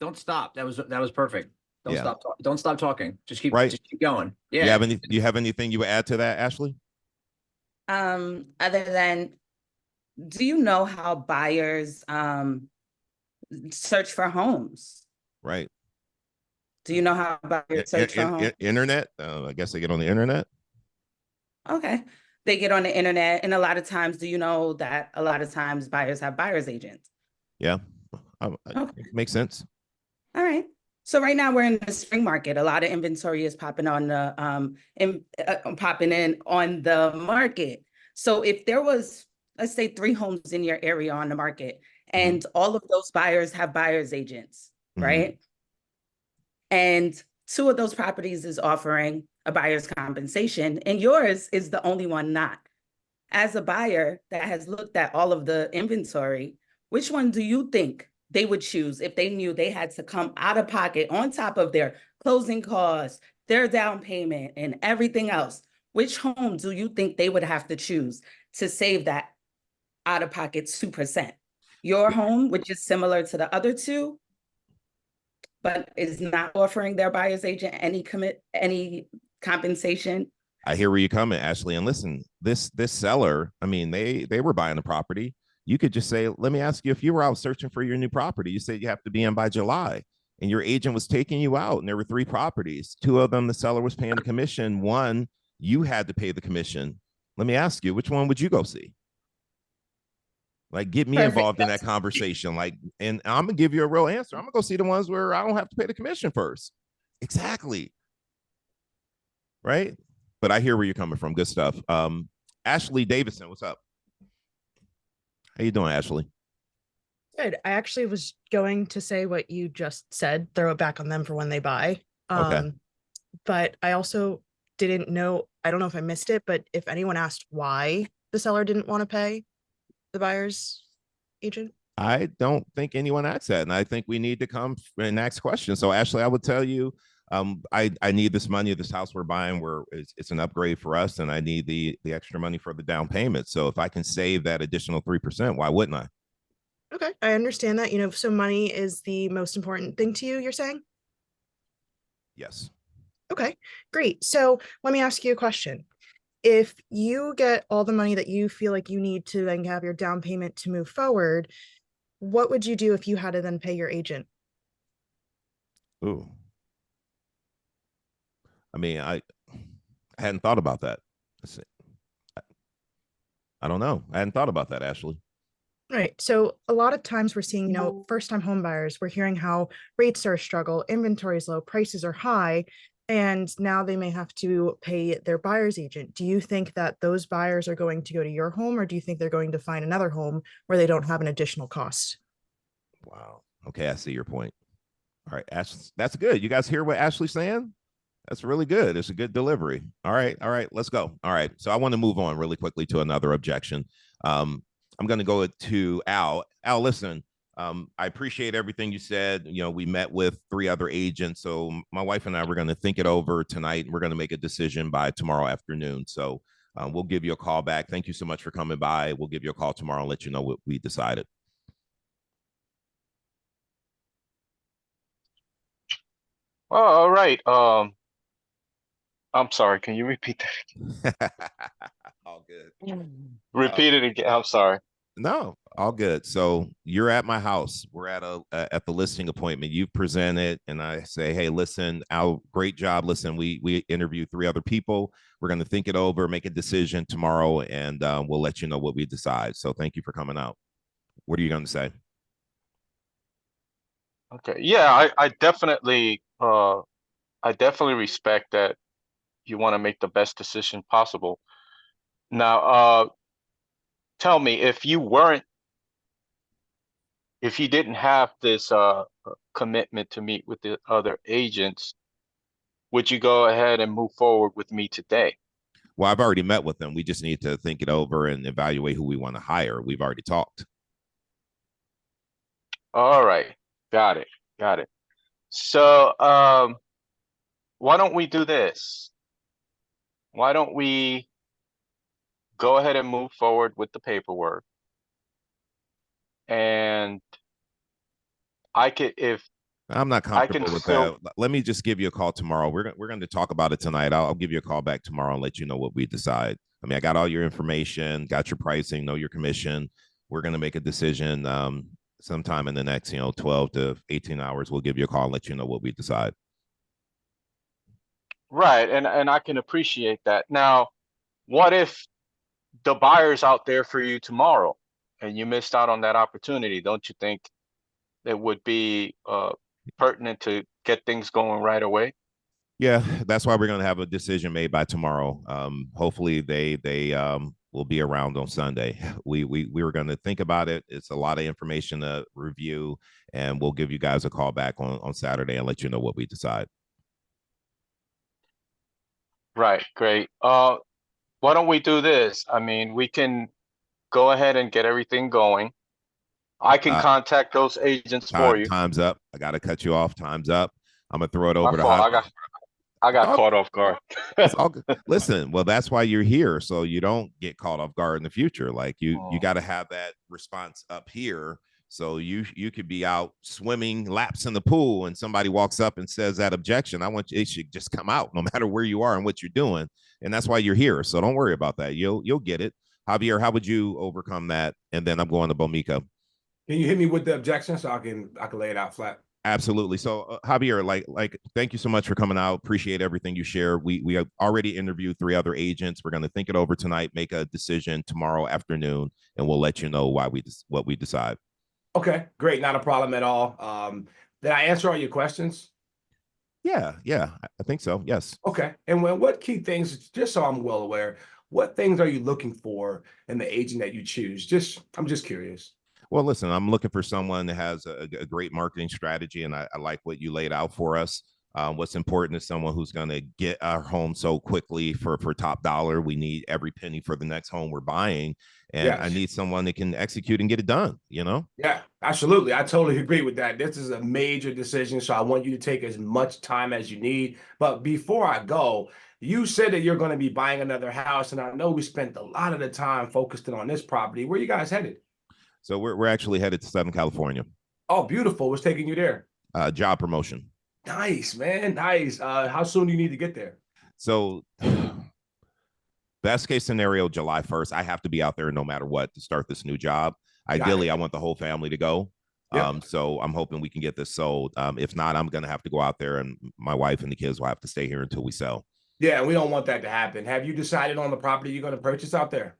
Don't stop. That was perfect. Don't stop talking. Just keep going. Yeah. Do you have anything you would add to that, Ashley? Other than, do you know how buyers search for homes? Right. Do you know how buyers search for homes? Internet. I guess they get on the internet. Okay. They get on the internet, and a lot of times, do you know that a lot of times buyers have buyer's agents? Yeah. Okay. Makes sense. All right. So right now we're in the spring market. A lot of inventory is popping on the popping in on the market. So if there was, let's say, 3 homes in your area on the market, and all of those buyers have buyer's agents, right? And 2 of those properties is offering a buyer's compensation, and yours is the only one not. As a buyer that has looked at all of the inventory, which one do you think they would choose if they knew they had to come out of pocket on top of their closing costs, their down payment, and everything else? Which home do you think they would have to choose to save that out of pocket 2%. Your home, which is similar to the other two, but is not offering their buyer's agent any compensation. I hear where you're coming, Ashley. And listen, this seller, I mean, they were buying the property. You could just say, let me ask you, if you were out searching for your new property, you said you have to be in by July, and your agent was taking you out, and there were 3 properties. 2 of them, the seller was paying the commission. 1, you had to pay the commission. Let me ask you, which one would you go see? Like, get me involved in that conversation. Like, and I'm gonna give you a real answer. I'm gonna go see the ones where I don't have to pay the commission first. Exactly. Right. But I hear where you're coming from. Good stuff. Ashley Davidson, what's up? How you doing, Ashley? Good. I actually was going to say what you just said, throw it back on them for when they buy. Okay. But I also didn't know, I don't know if I missed it, but if anyone asked why the seller didn't want to pay the buyer's agent? I don't think anyone asked that. And I think we need to come and ask questions. So Ashley, I would tell you, I need this money. This house we're buying, it's an upgrade for us, and I need the extra money for the down payment. So if I can save that additional 3%, why wouldn't I? Okay, I understand that. So money is the most important thing to you, you're saying? Yes. Okay, great. So let me ask you a question. If you get all the money that you feel like you need to then have your down payment to move forward, what would you do if you had to then pay your agent? Ooh. I mean, I hadn't thought about that. I don't know. I hadn't thought about that, Ashley. Right. So a lot of times we're seeing, first-time home buyers, we're hearing how rates are a struggle, inventory is low, prices are high, and now they may have to pay their buyer's agent. Do you think that those buyers are going to go to your home, or do you think they're going to find another home where they don't have an additional cost? Wow. Okay, I see your point. All right, Ashley, that's good. You guys hear what Ashley's saying? That's really good. It's a good delivery. All right, let's go. All right, so I want to move on really quickly to another objection. I'm going to go to Al. Al, listen, I appreciate everything you said. We met with 3 other agents. So my wife and I were going to think it over tonight, and we're going to make a decision by tomorrow afternoon. So we'll give you a call back. Thank you so much for coming by. We'll give you a call tomorrow and let you know what we decided. Oh, all right. I'm sorry. Can you repeat that? All good. Repeat it again. I'm sorry. No, all good. So you're at my house. We're at the listing appointment. You've presented, and I say, hey, listen, Al, great job. Listen, we interviewed 3 other people. We're going to think it over, make a decision tomorrow, and we'll let you know what we decide. So thank you for coming out. What are you going to say? Okay. Yeah, I definitely respect that you want to make the best decision possible. Now, tell me, if you didn't have this commitment to meet with the other agents, would you go ahead and move forward with me today? Well, I've already met with them. We just need to think it over and evaluate who we want to hire. We've already talked. All right. Got it. So, why don't we do this? Why don't we go ahead and move forward with the paperwork? And if I'm not comfortable with that, let me just give you a call tomorrow. We're going to talk about it tonight. I'll give you a call back tomorrow and let you know what we decide. I mean, I got all your information, got your pricing, know your commission. We're going to make a decision sometime in the next, 12 to 18 hours. We'll give you a call and let you know what we decide. Right. And I can appreciate that. Now, what if the buyer's out there for you tomorrow and you missed out on that opportunity? Don't you think it would be pertinent to get things going right away? Yeah, that's why we're going to have a decision made by tomorrow. Hopefully they will be around on Sunday. We were going to think about it. It's a lot of information to review, and we'll give you guys a call back on Saturday and let you know what we decide. Right, great. Why don't we do this? I mean, we can go ahead and get everything going. I can contact those agents for you. Time's up. I got to cut you off. Time's up. I'm going to throw it over to I got caught off guard. It's all good. Listen, well, that's why you're here, so you don't get caught off guard in the future. Like you got to have that response up here. So you could be out swimming laps in the pool, and somebody walks up and says that objection. I want you, it should just come out, no matter where you are and what you're doing, and that's why you're here. So don't worry about that. You'll get it. Javier, how would you overcome that? And then I'm going to Bomika. Can you hit me with the objection so I can lay it out flat? Absolutely. So Javier, like, thank you so much for coming out. Appreciate everything you share. We have already interviewed 3 other agents. We're going to think it over tonight, make a decision tomorrow afternoon, and we'll let you know what we decide. Okay, great. Not a problem at all. Did I answer all your questions? Yeah, I think so. Yes. Okay. And what key things, just so I'm well aware, what things are you looking for in the agent that you choose? I'm just curious. Well, listen, I'm looking for someone that has a great marketing strategy, and I like what you laid out for us. What's important is someone who's going to get our home so quickly for top dollar. We need every penny for the next home we're buying, and Yes. I need someone that can execute and get it done. Yeah, absolutely. I totally agree with that. This is a major decision, so I want you to take as much time as you need. But before I go, you said that you're going to be buying another house, and I know we spent a lot of the time focusing on this property. Where you guys headed? So we're actually headed to Southern California. Oh, beautiful. What's taking you there? Job promotion. Nice, man. Nice. How soon do you need to get there? So best case scenario, July 1st. I have to be out there no matter what to start this new job. Ideally, I want the whole family to go. Yep. So I'm hoping we can get this sold. If not, I'm going to have to go out there, and my wife and the kids will have to stay here until we sell. Yeah, we don't want that to happen. Have you decided on the property you're going to purchase out there?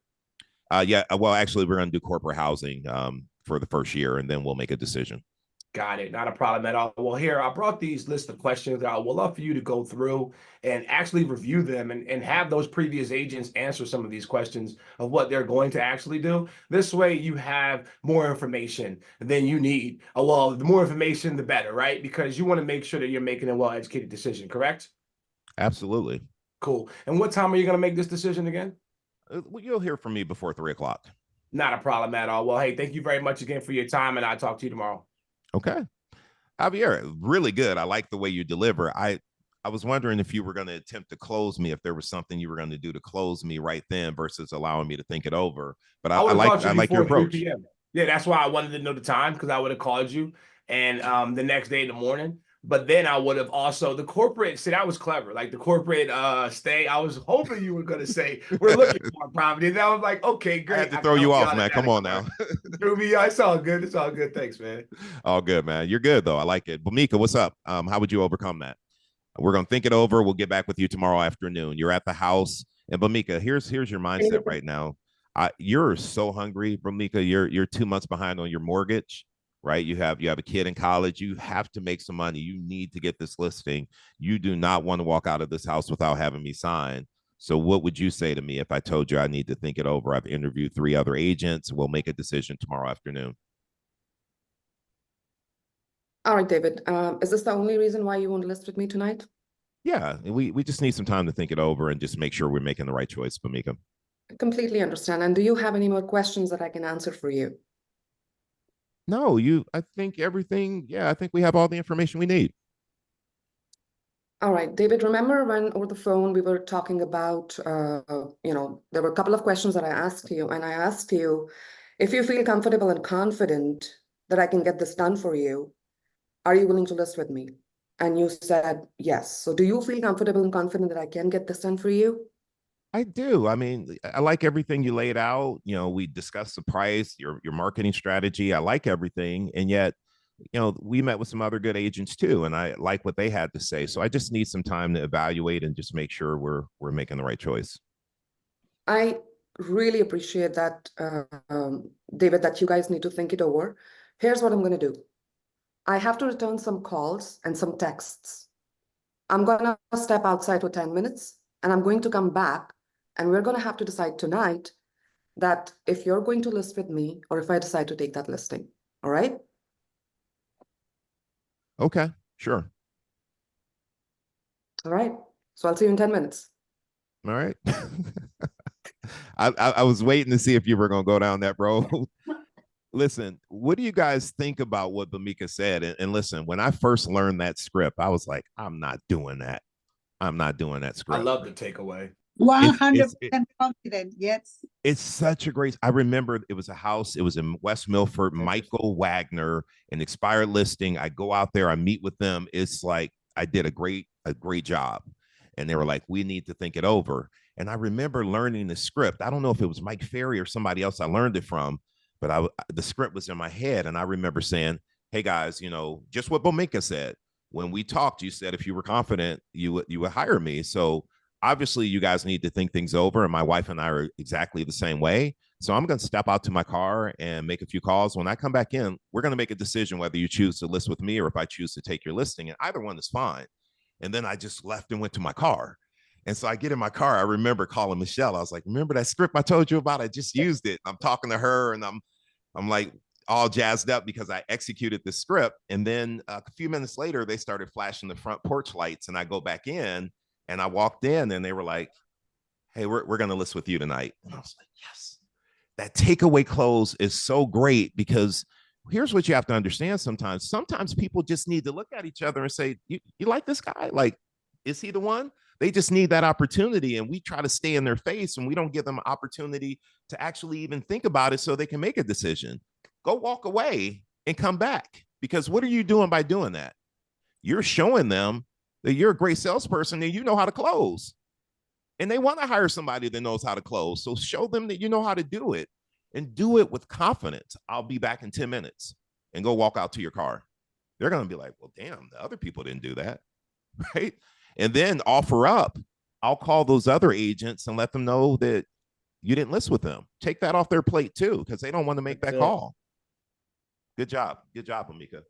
Yeah. Well, actually, we're going to do corporate housing for the first year, and then we'll make a decision. Got it. Not a problem at all. Well, here, I brought these list of questions that I would love for you to go through and actually review them and have those previous agents answer some of these questions of what they're going to actually do. This way you have more information than you need. Well, the more information, the better, right? Because you want to make sure that you're making a well-educated decision, correct? Absolutely. Cool. And what time are you going to make this decision again? You'll hear from me before 3 o'clock. Not a problem at all. Well, hey, thank you very much again for your time, and I'll talk to you tomorrow. Okay. Javier, really good. I like the way you deliver. I was wondering if you were going to attempt to close me, if there was something you were going to do to close me right then versus allowing me to think it over. But I like your approach. 3 p.m. Yeah, that's why I wanted to know the time, because I would have called you and the next day in the morning. But then I would have also the corporate. See, that was clever. Like the corporate stay. I was hoping you were going to say we're looking for a property. And I was like, okay, great. I had to throw you off, man. Come on now. Threw me. It's all good. It's all good. Thanks, man. All good, man. You're good though. I like it. Bomika, what's up? How would you overcome that? We're gonna think it over. We'll get back with you tomorrow afternoon. You're at the house, and Bomika, here's your mindset right now. You're so hungry, Bomika. You're 2 months behind on your mortgage. Right? You have a kid in college. You have to make some money. You need to get this listing. You do not want to walk out of this house without having me sign. So what would you say to me if I told you I need to think it over? I've interviewed 3 other agents. We'll make a decision tomorrow afternoon. All right, David. Is this the only reason why you won't list with me tonight? Yeah, we just need some time to think it over and just make sure we're making the right choice, Bomika. I completely understand. And do you have any more questions that I can answer for you? No, I think everything. Yeah, I think we have all the information we need. All right, David, remember when over the phone we were talking about, there were a couple of questions that I asked you, and I asked you if you feel comfortable and confident that I can get this done for you, are you willing to list with me? And you said yes. So do you feel comfortable and confident that I can get this done for you? I do. I mean, I like everything you laid out. We discussed the price, your marketing strategy. I like everything. And yet, we met with some other good agents too, and I like what they had to say. So I just need some time to evaluate and just make sure we're making the right choice. I really appreciate that, David, that you guys need to think it over. Here's what I'm going to do. I have to return some calls and some texts. I'm going to step outside for 10 minutes, and I'm going to come back. And we're going to have to decide tonight that if you're going to list with me or if I decide to take that listing. All right? Okay, sure. All right. So I'll see you in 10 minutes. All right. I was waiting to see if you were going to go down that road. Listen, what do you guys think about what Bomika said? And listen, when I first learned that script, I was like, I'm not doing that. I'm not doing that I script. love the takeaway. 100% confident, yes. It's such a great. I remember it was a house. It was in West Milford. Michael Wagner, an expired listing. I go out there. I meet with them. It's like I did a great job, and they were like, "We need to think it over." And I remember learning the script. I don't know if it was Mike Ferry or somebody else I learned it from, but the script was in my head, and I remember saying, "Hey guys, you know, just what Bomeka said when we talked. You said if you were confident, you would hire me." So obviously you guys need to think things over, and my wife and I are exactly the same way. So I'm going to step out to my car and make a few calls. When I come back in, we're going to make a decision whether you choose to list with me or if I choose to take your listing, and either one is fine. And then I just left and went to my car. And so I get in my car. I remember calling Michelle. I was like, remember that script I told you about? I just used it. I'm talking to her, and I'm like all jazzed up because I executed the script. And then a few minutes later, they started flashing the front porch lights, and I go back in. And I walked in, and they were like, "Hey, we're going to list with you tonight." And I was like, yes. That takeaway close is so great, because here's what you have to understand sometimes. Sometimes people just need to look at each other and say, you like this guy? Like, is he the one? They just need that opportunity. And we try to stay in their face, and we don't give them an opportunity to actually even think about it so they can make a decision. Go walk away and come back. Because what are you doing by doing that? You're showing them that you're a great salesperson and you know how to close. And they want to hire somebody that knows how to close. So show them that you know how to do it, and do it with confidence. I'll be back in 10 minutes, and go walk out to your car. They're going to be like, well, damn, the other people didn't do that. Right. And then offer up. I'll call those other agents and let them know that you didn't list with them. Take that off their plate too, because they don't want to make that call. Good job. Good job, Bomeka.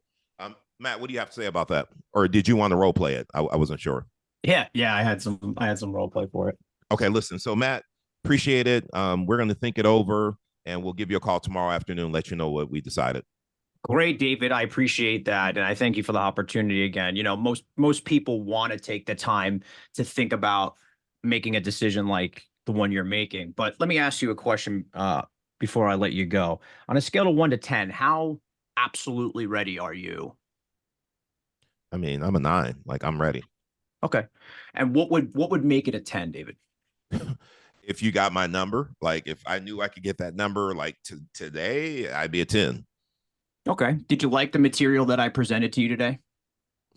Matt, what do you have to say about that? Or did you want to role play it? I wasn't sure. Yeah, I had some role play for it. Okay, listen. So Matt, appreciate it. We're going to think it over, and we'll give you a call tomorrow afternoon, let you know what we decided. Great, David. I appreciate that. And I thank you for the opportunity again. You know, most people want to take the time to think about making a decision like the one you're making. But let me ask you a question before I let you go. On a scale of 1 to 10, how absolutely ready are you? I mean, I'm a 9. Like, I'm ready. Okay. And what would make it a 10, David? If you got my number, like if I knew I could get that number like today, I'd be a 10. Okay. Did you like the material that I presented to you today?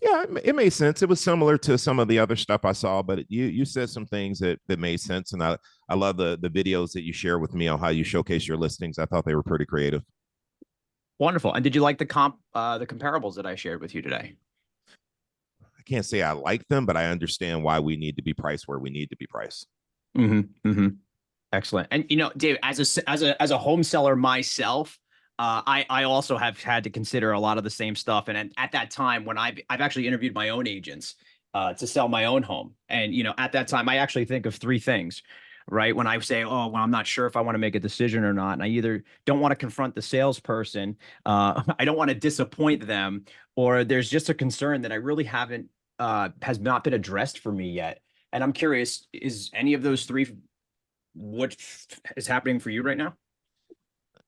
Yeah, it made sense. It was similar to some of the other stuff I saw, but you said some things that made sense. And I love the videos that you share with me on how you showcase your listings. I thought they were pretty creative. Wonderful. And did you like the comparables that I shared with you today? I can't say I like them, but I understand why we need to be priced where we need to be priced. Excellent. And you know, Dave, as a home seller myself, I also have had to consider a lot of the same stuff. And at that time, when I've actually interviewed my own agents to sell my own home, and you know, at that time, I actually think of 3 things. Right. When I say, oh, well, I'm not sure if I want to make a decision or not. And I either don't want to confront the salesperson, I don't want to disappoint them, or there's just a concern that I really haven't has not been addressed for me yet. And I'm curious, is any of those 3 what is happening for you right now?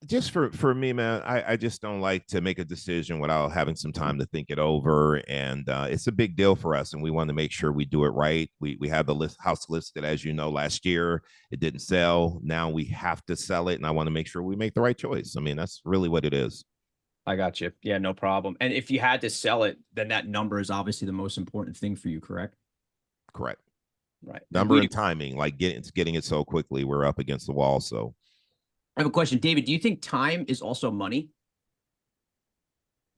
Just for me, man, I just don't like to make a decision without having some time to think it over. And it's a big deal for us, and we want to make sure we do it right. We have the house listed, as you know, last year. It didn't sell. Now we have to sell it, and I want to make sure we make the right choice. I mean, that's really what it is. I got you. Yeah, no problem. And if you had to sell it, then that number is obviously the most important thing for you, correct? Correct. Right. Number and timing, like getting it so quickly, we're up against the wall. So I have a question, David. Do you think time is also money?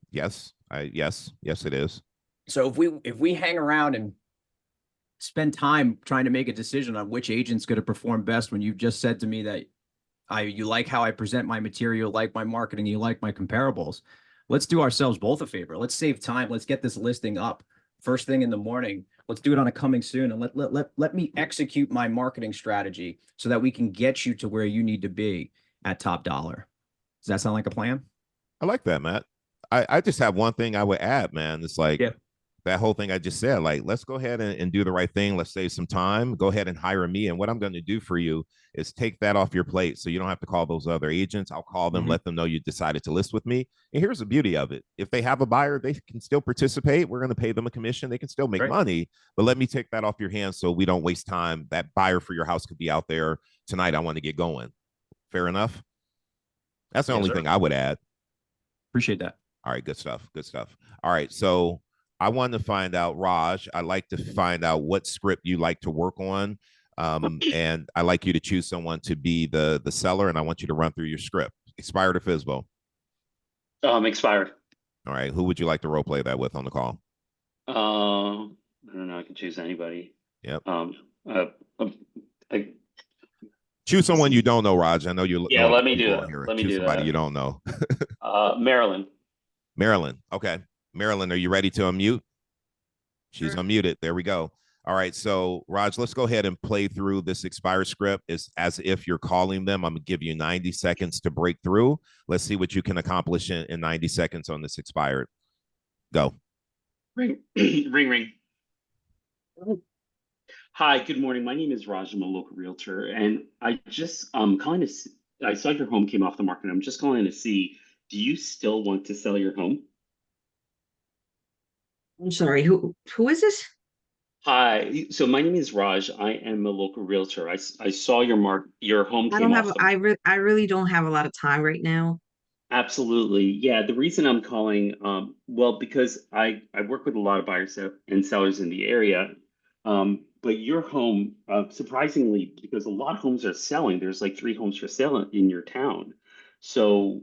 Yes, yes, it is. So if we hang around and spend time trying to make a decision on which agent's going to perform best, when you've just said to me that you like how I present my material, like my marketing, you like my comparables, let's do ourselves both a favor. Let's save time. Let's get this listing up first thing in the morning. Let's do it on a coming soon, and let me execute my marketing strategy so that we can get you to where you need to be at top dollar. Does that sound like a plan? I like that, Matt. I just have one thing I would add, man. It's like, that whole thing I just said, like, let's go ahead and do the right thing. Let's save some time. Go ahead and hire me. And what I'm going to do for you is take that off your plate. So you don't have to call those other agents. I'll call them, let them know you decided to list with me. And here's the beauty of it. If they have a buyer, they can still participate. We're going to pay them a commission. They can still make money, but let me take that off your hands so we don't waste time. That buyer for your house could be out there tonight. I want to get going. Fair enough. That's the only thing I would add. Appreciate that. All right. Good stuff. Good stuff. All right. So I want to find out, Raj, I'd like to find out what script you like to work on. And I like you to choose someone to be the seller, and I want you to run through your script. Expired or FSBO? Expired. All right. Who would you like to role play that with on the call? I don't know. I can choose anybody. Yep. Choose someone you don't know, Raj. I know you. Yeah, let me do that. Let me choose do somebody that. you don't know. Maryland. Maryland. Okay. Maryland, are you ready to unmute? She's unmuted. There we go. All right. So, Raj, let's go ahead and play through this expired script. It's as if you're calling them. I'm going to give you 90 seconds to break through. Let's see what you can accomplish in 90 seconds on this expired. Go. Ring, ring. Hi, good morning. My name is Raj. I'm a local realtor, and I just calling to. I saw your home came off the market. I'm just calling to see, do you still want to sell your home? I'm sorry, who is this? Hi, so my name is Raj. I am a local realtor. I saw your home I came don't off have the. I really don't have a lot of time right now. Absolutely. Yeah, the reason I'm calling, well, because I work with a lot of buyers and sellers in the area. But your home, surprisingly, because a lot of homes are selling, there's like 3 homes for sale in your town. So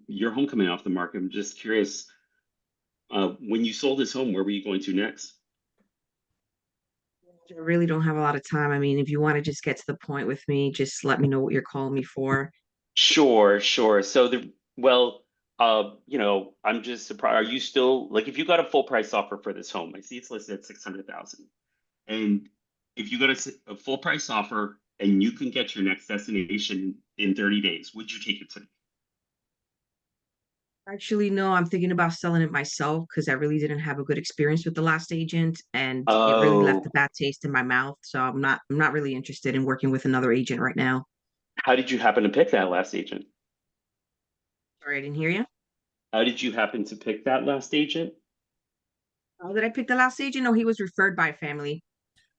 your home coming off the market, I'm just curious, when you sold this home, where were you going to next? I really don't have a lot of time. I mean, if you want to just get to the point with me, just let me know what you're calling me for. Sure. So I'm just surprised. Are you still like, if you got a full price offer for this home, I see it's listed at 600,000. And if you got a full price offer and you can get your next destination in 30 days, would you take it today? Actually, no, I'm thinking about selling it myself because I really didn't have a good experience with the last agent and it really left a bad taste in my mouth. So I'm not really interested in working with another agent right now. How did you happen to pick that last agent? Sorry, I didn't hear you. How did you happen to pick that last agent? Oh, did I pick the last agent? No, he was referred by a family.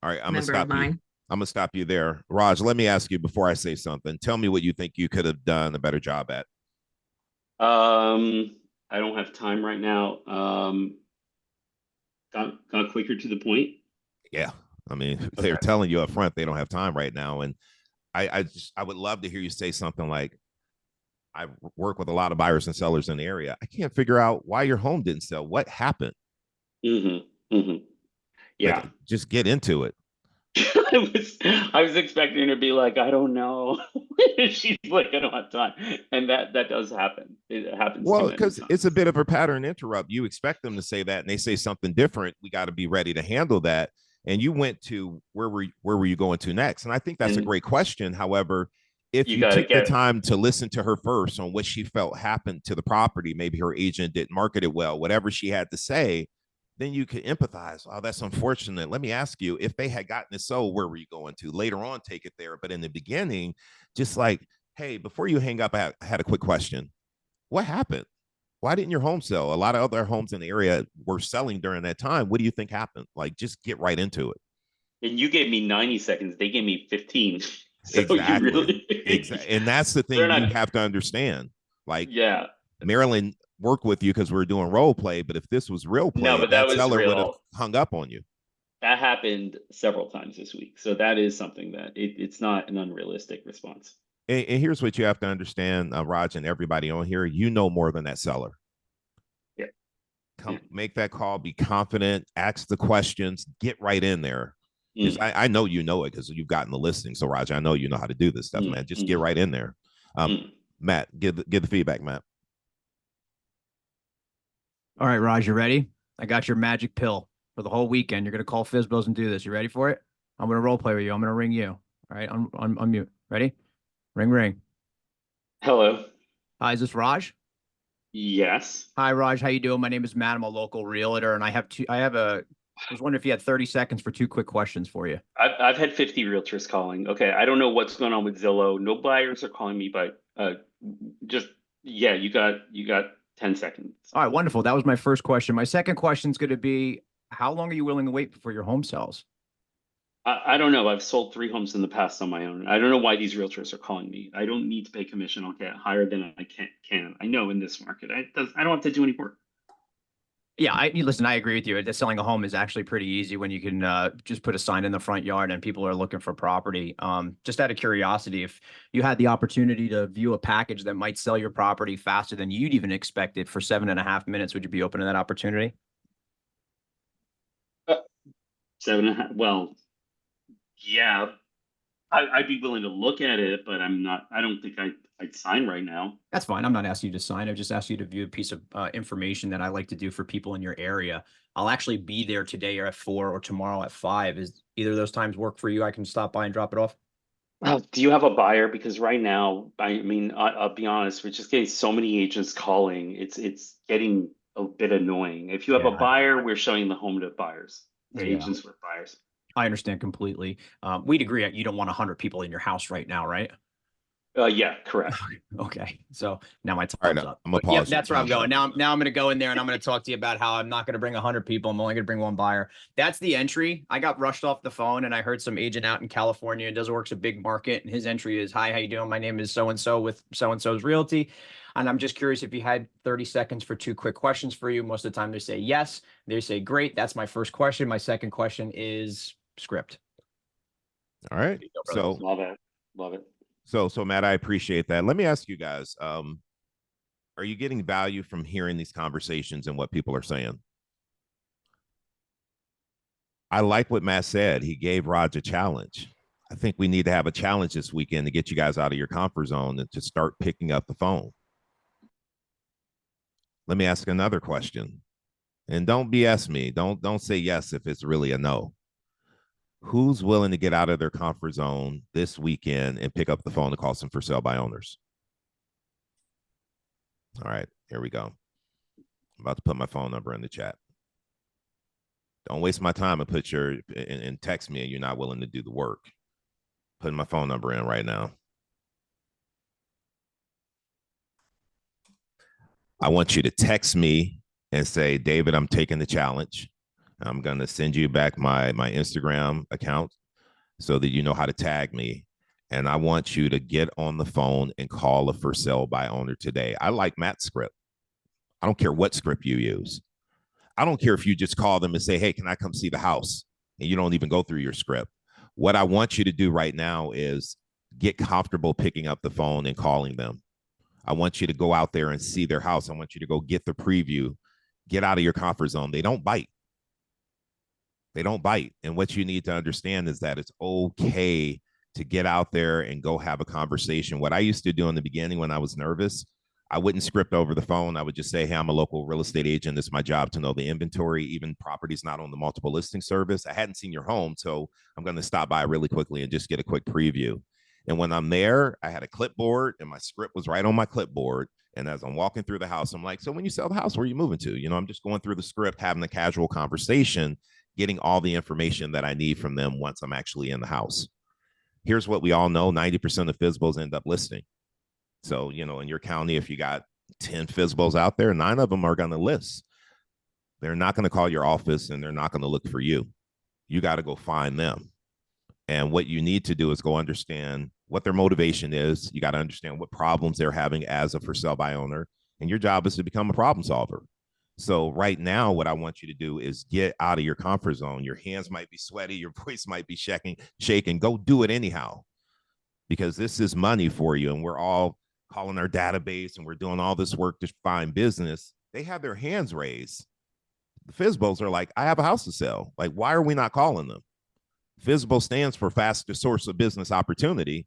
All right, I'm member of mine. I'm gonna stop you there. Raj, let me ask you before I say something. Tell me what you think you could have done a better job at. I don't have time right now. Got quicker to the point. Yeah. I mean, they're telling you up front they don't have time right now. And I would love to hear you say something like, I work with a lot of buyers and sellers in the area. I can't figure out why your home didn't sell. What happened? Yeah. Like, just get into it. I was expecting her to be like, I don't know. She's like, I don't have time. And that does happen. It happens. Well, because it's a bit of a pattern interrupt. You expect them to say that and they say something different. We got to be ready to handle that. And you went to where were you going to next? And I think that's a great question. However, if you took the time to listen to her first on what she felt happened to the property, maybe her agent didn't market it well, whatever she had to say, then you could empathize. Oh, that's unfortunate. Let me ask you, if they had gotten it sold, where were you going to? Later on, take it there. But in the beginning, just like, hey, before you hang up, I had a quick question. What happened? Why didn't your home sell? A lot of other homes in the area were selling during that time. What do you think happened? Like, just get right into it. And you gave me 90 seconds. They gave me 15. So exactly. Exactly. And that's the thing you have to understand. Like, yeah, Maryland work with you because we're doing role play, but if this was real play, that seller would have hung up on you. That happened several times this week. So that is something that it's not an unrealistic response. And here's what you have to understand, Raj, and everybody on here, you know more than that seller. Yeah. Make that call, be confident, ask the questions, get right in there. I know you know it because you've gotten the listing. So, Raj, I know you know how to do this stuff, man. Just get right in there. Matt, give the feedback, Matt. All right, Raj, you ready? I got your magic pill for the whole weekend. You're going to call FSBOs and do this. You ready for it? I'm going to role play with you. I'm going to ring you. All right, on mute. Ready? Ring, ring. Hello. Hi, is this Raj? Yes. Hi, Raj. How you doing? My name is Matt. I'm a local realtor, and I was wondering if you had 30 seconds for two quick questions for you. I've had 50 realtors calling. Okay, I don't know what's going on with Zillow. No buyers are calling me, but just yeah, you got 10 seconds. All right, wonderful. That was my first question. My second question is going to be, how long are you willing to wait before your home sells? I don't know. I've sold 3 homes in the past on my own. I don't know why these realtors are calling me. I don't need to pay commission. I'll get higher than I can. I know in this market, I don't have to do any work. Yeah, listen, I agree with you. Selling a home is actually pretty easy when you can just put a sign in the front yard and people are looking for property. Just out of curiosity, if you had the opportunity to view a package that might sell your property faster than you'd even expected for 7.5 minutes, would you be open to that opportunity? 7.5. Well, yeah, I'd be willing to look at it, but I don't think I'd sign right now. That's fine. I'm not asking you to sign. I've just asked you to view a piece of information that I like to do for people in your area. I'll actually be there today or at 4 or tomorrow at 5. Is either of those times work for you? I can stop by and drop it off. Do you have a buyer? Because right now, I'll be honest, we're just getting so many agents calling. It's getting a bit annoying. If you have a buyer, we're showing the home to buyers, to agents with buyers. I understand completely. We'd agree you don't want 100 people in your house right now, right? Yeah, correct. Okay, so now my All time's right, up. I'm But gonna yeah, pause. that's where I'm going. Now I'm going to go in there and I'm going to talk to you about how I'm not going to bring 100 people. I'm only going to bring one buyer. That's the entry. I got rushed off the phone and I heard some agent out in California and does works a big market. And his entry is, "Hi, how you doing? My name is so-and-so with so-and-so's Realty. And I'm just curious if you had 30 seconds for 2 quick questions for you." Most of the time they say yes. They say, "Great." That's my first question. My second question is script. All right. So love it. So Matt, I appreciate that. Let me ask you guys, are you getting value from hearing these conversations and what people are saying? I like what Matt said. He gave Raj a challenge. I think we need to have a challenge this weekend to get you guys out of your comfort zone and to start picking up the phone. Let me ask another question. And don't BS me. Don't say yes if it's really a no. Who's willing to get out of their comfort zone this weekend and pick up the phone to call some for sale by owners? All right, here we go. I'm about to put my phone number in the chat. Don't waste my time and put and text me and you're not willing to do the work. Putting my phone number in right now. I want you to text me and say, "David, I'm taking the challenge. I'm going to send you back my Instagram account so that you know how to tag me. And I want you to get on the phone and call a for sale by owner today." I like Matt's script. I don't care what script you use. I don't care if you just call them and say, "Hey, can I come see the house?" And you don't even go through your script. What I want you to do right now is get comfortable picking up the phone and calling them. I want you to go out there and see their house. I want you to go get the preview. Get out of your comfort zone. They don't bite. They don't bite. And what you need to understand is that it's okay to get out there and go have a conversation. What I used to do in the beginning when I was nervous, I wouldn't script over the phone. I would just say, "Hey, I'm a local real estate agent. It's my job to know the inventory, even properties not on the multiple listing service. I hadn't seen your home, so I'm going to stop by really quickly and just get a quick preview." And when I'm there, I had a clipboard and my script was right on my clipboard. And as I'm walking through the house, I'm like, "So when you sell the house, where are you moving to?" You know, I'm just going through the script, having a casual conversation, getting all the information that I need from them once I'm actually in the house. Here's what we all know: 90% of FSBOs end up listing. So, you know, in your county, if you got 10 FSBOs out there, 9 of them are going to list. They're not going to call your office and they're not going to look for you. You got to go find them. And what you need to do is go understand what their motivation is. You got to understand what problems they're having as a for sale by owner. And your job is to become a problem solver. So right now, what I want you to do is get out of your comfort zone. Your hands might be sweaty. Your voice might be shaking. Go do it anyhow, because this is money for you. And we're all calling our database and we're doing all this work to find business. They have their hands raised. The FSBOs are like, "I have a house to sell." Like, why are we not calling them? FSBO stands for fastest source of business opportunity.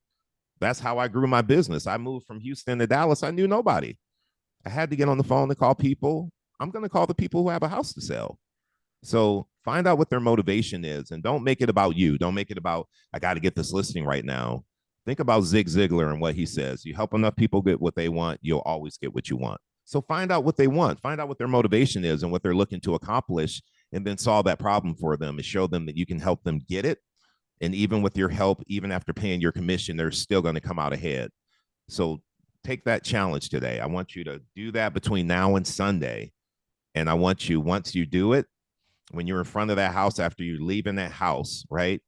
That's how I grew my business. I moved from Houston to Dallas. I knew nobody. I had to get on the phone to call people. I'm going to call the people who have a house to sell. So find out what their motivation is and don't make it about you. Don't make it about, "I got to get this listing right now." Think about Zig Ziglar and what he says. You help enough people get what they want, you'll always get what you want. So find out what they want, find out what their motivation is and what they're looking to accomplish, and then solve that problem for them and show them that you can help them get it. And even with your help, even after paying your commission, they're still going to come out ahead. So take that challenge today. I want you to do that between now and Sunday. And I want you, once you do it, when you're in front of that house, after you leave in that house, right?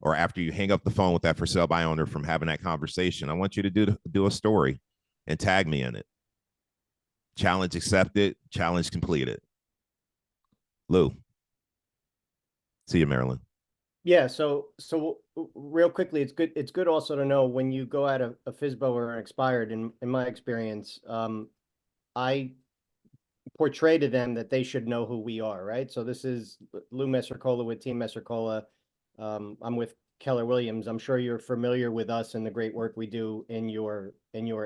Or after you hang up the phone with that for sale by owner from having that conversation, I want you to do a story and tag me in it. Challenge accepted, challenge completed. Lou. See you, Marilyn. Yeah, so real quickly, it's good also to know when you go out a FSBO or an expired, in my experience, I portray to them that they should know who we are, right? So this is Lou Messercola with Team Messercola. I'm with Keller Williams. I'm sure you're familiar with us and the great work we do in your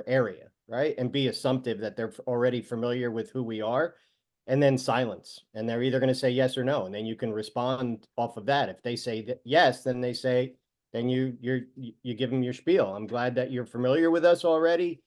area, right? And be assumptive that they're already familiar with who we are, and then silence. And they're either going to say yes or no, and then you can respond off of that. If they say that yes, then they say, then you give them your spiel. I'm glad that you're familiar with us already.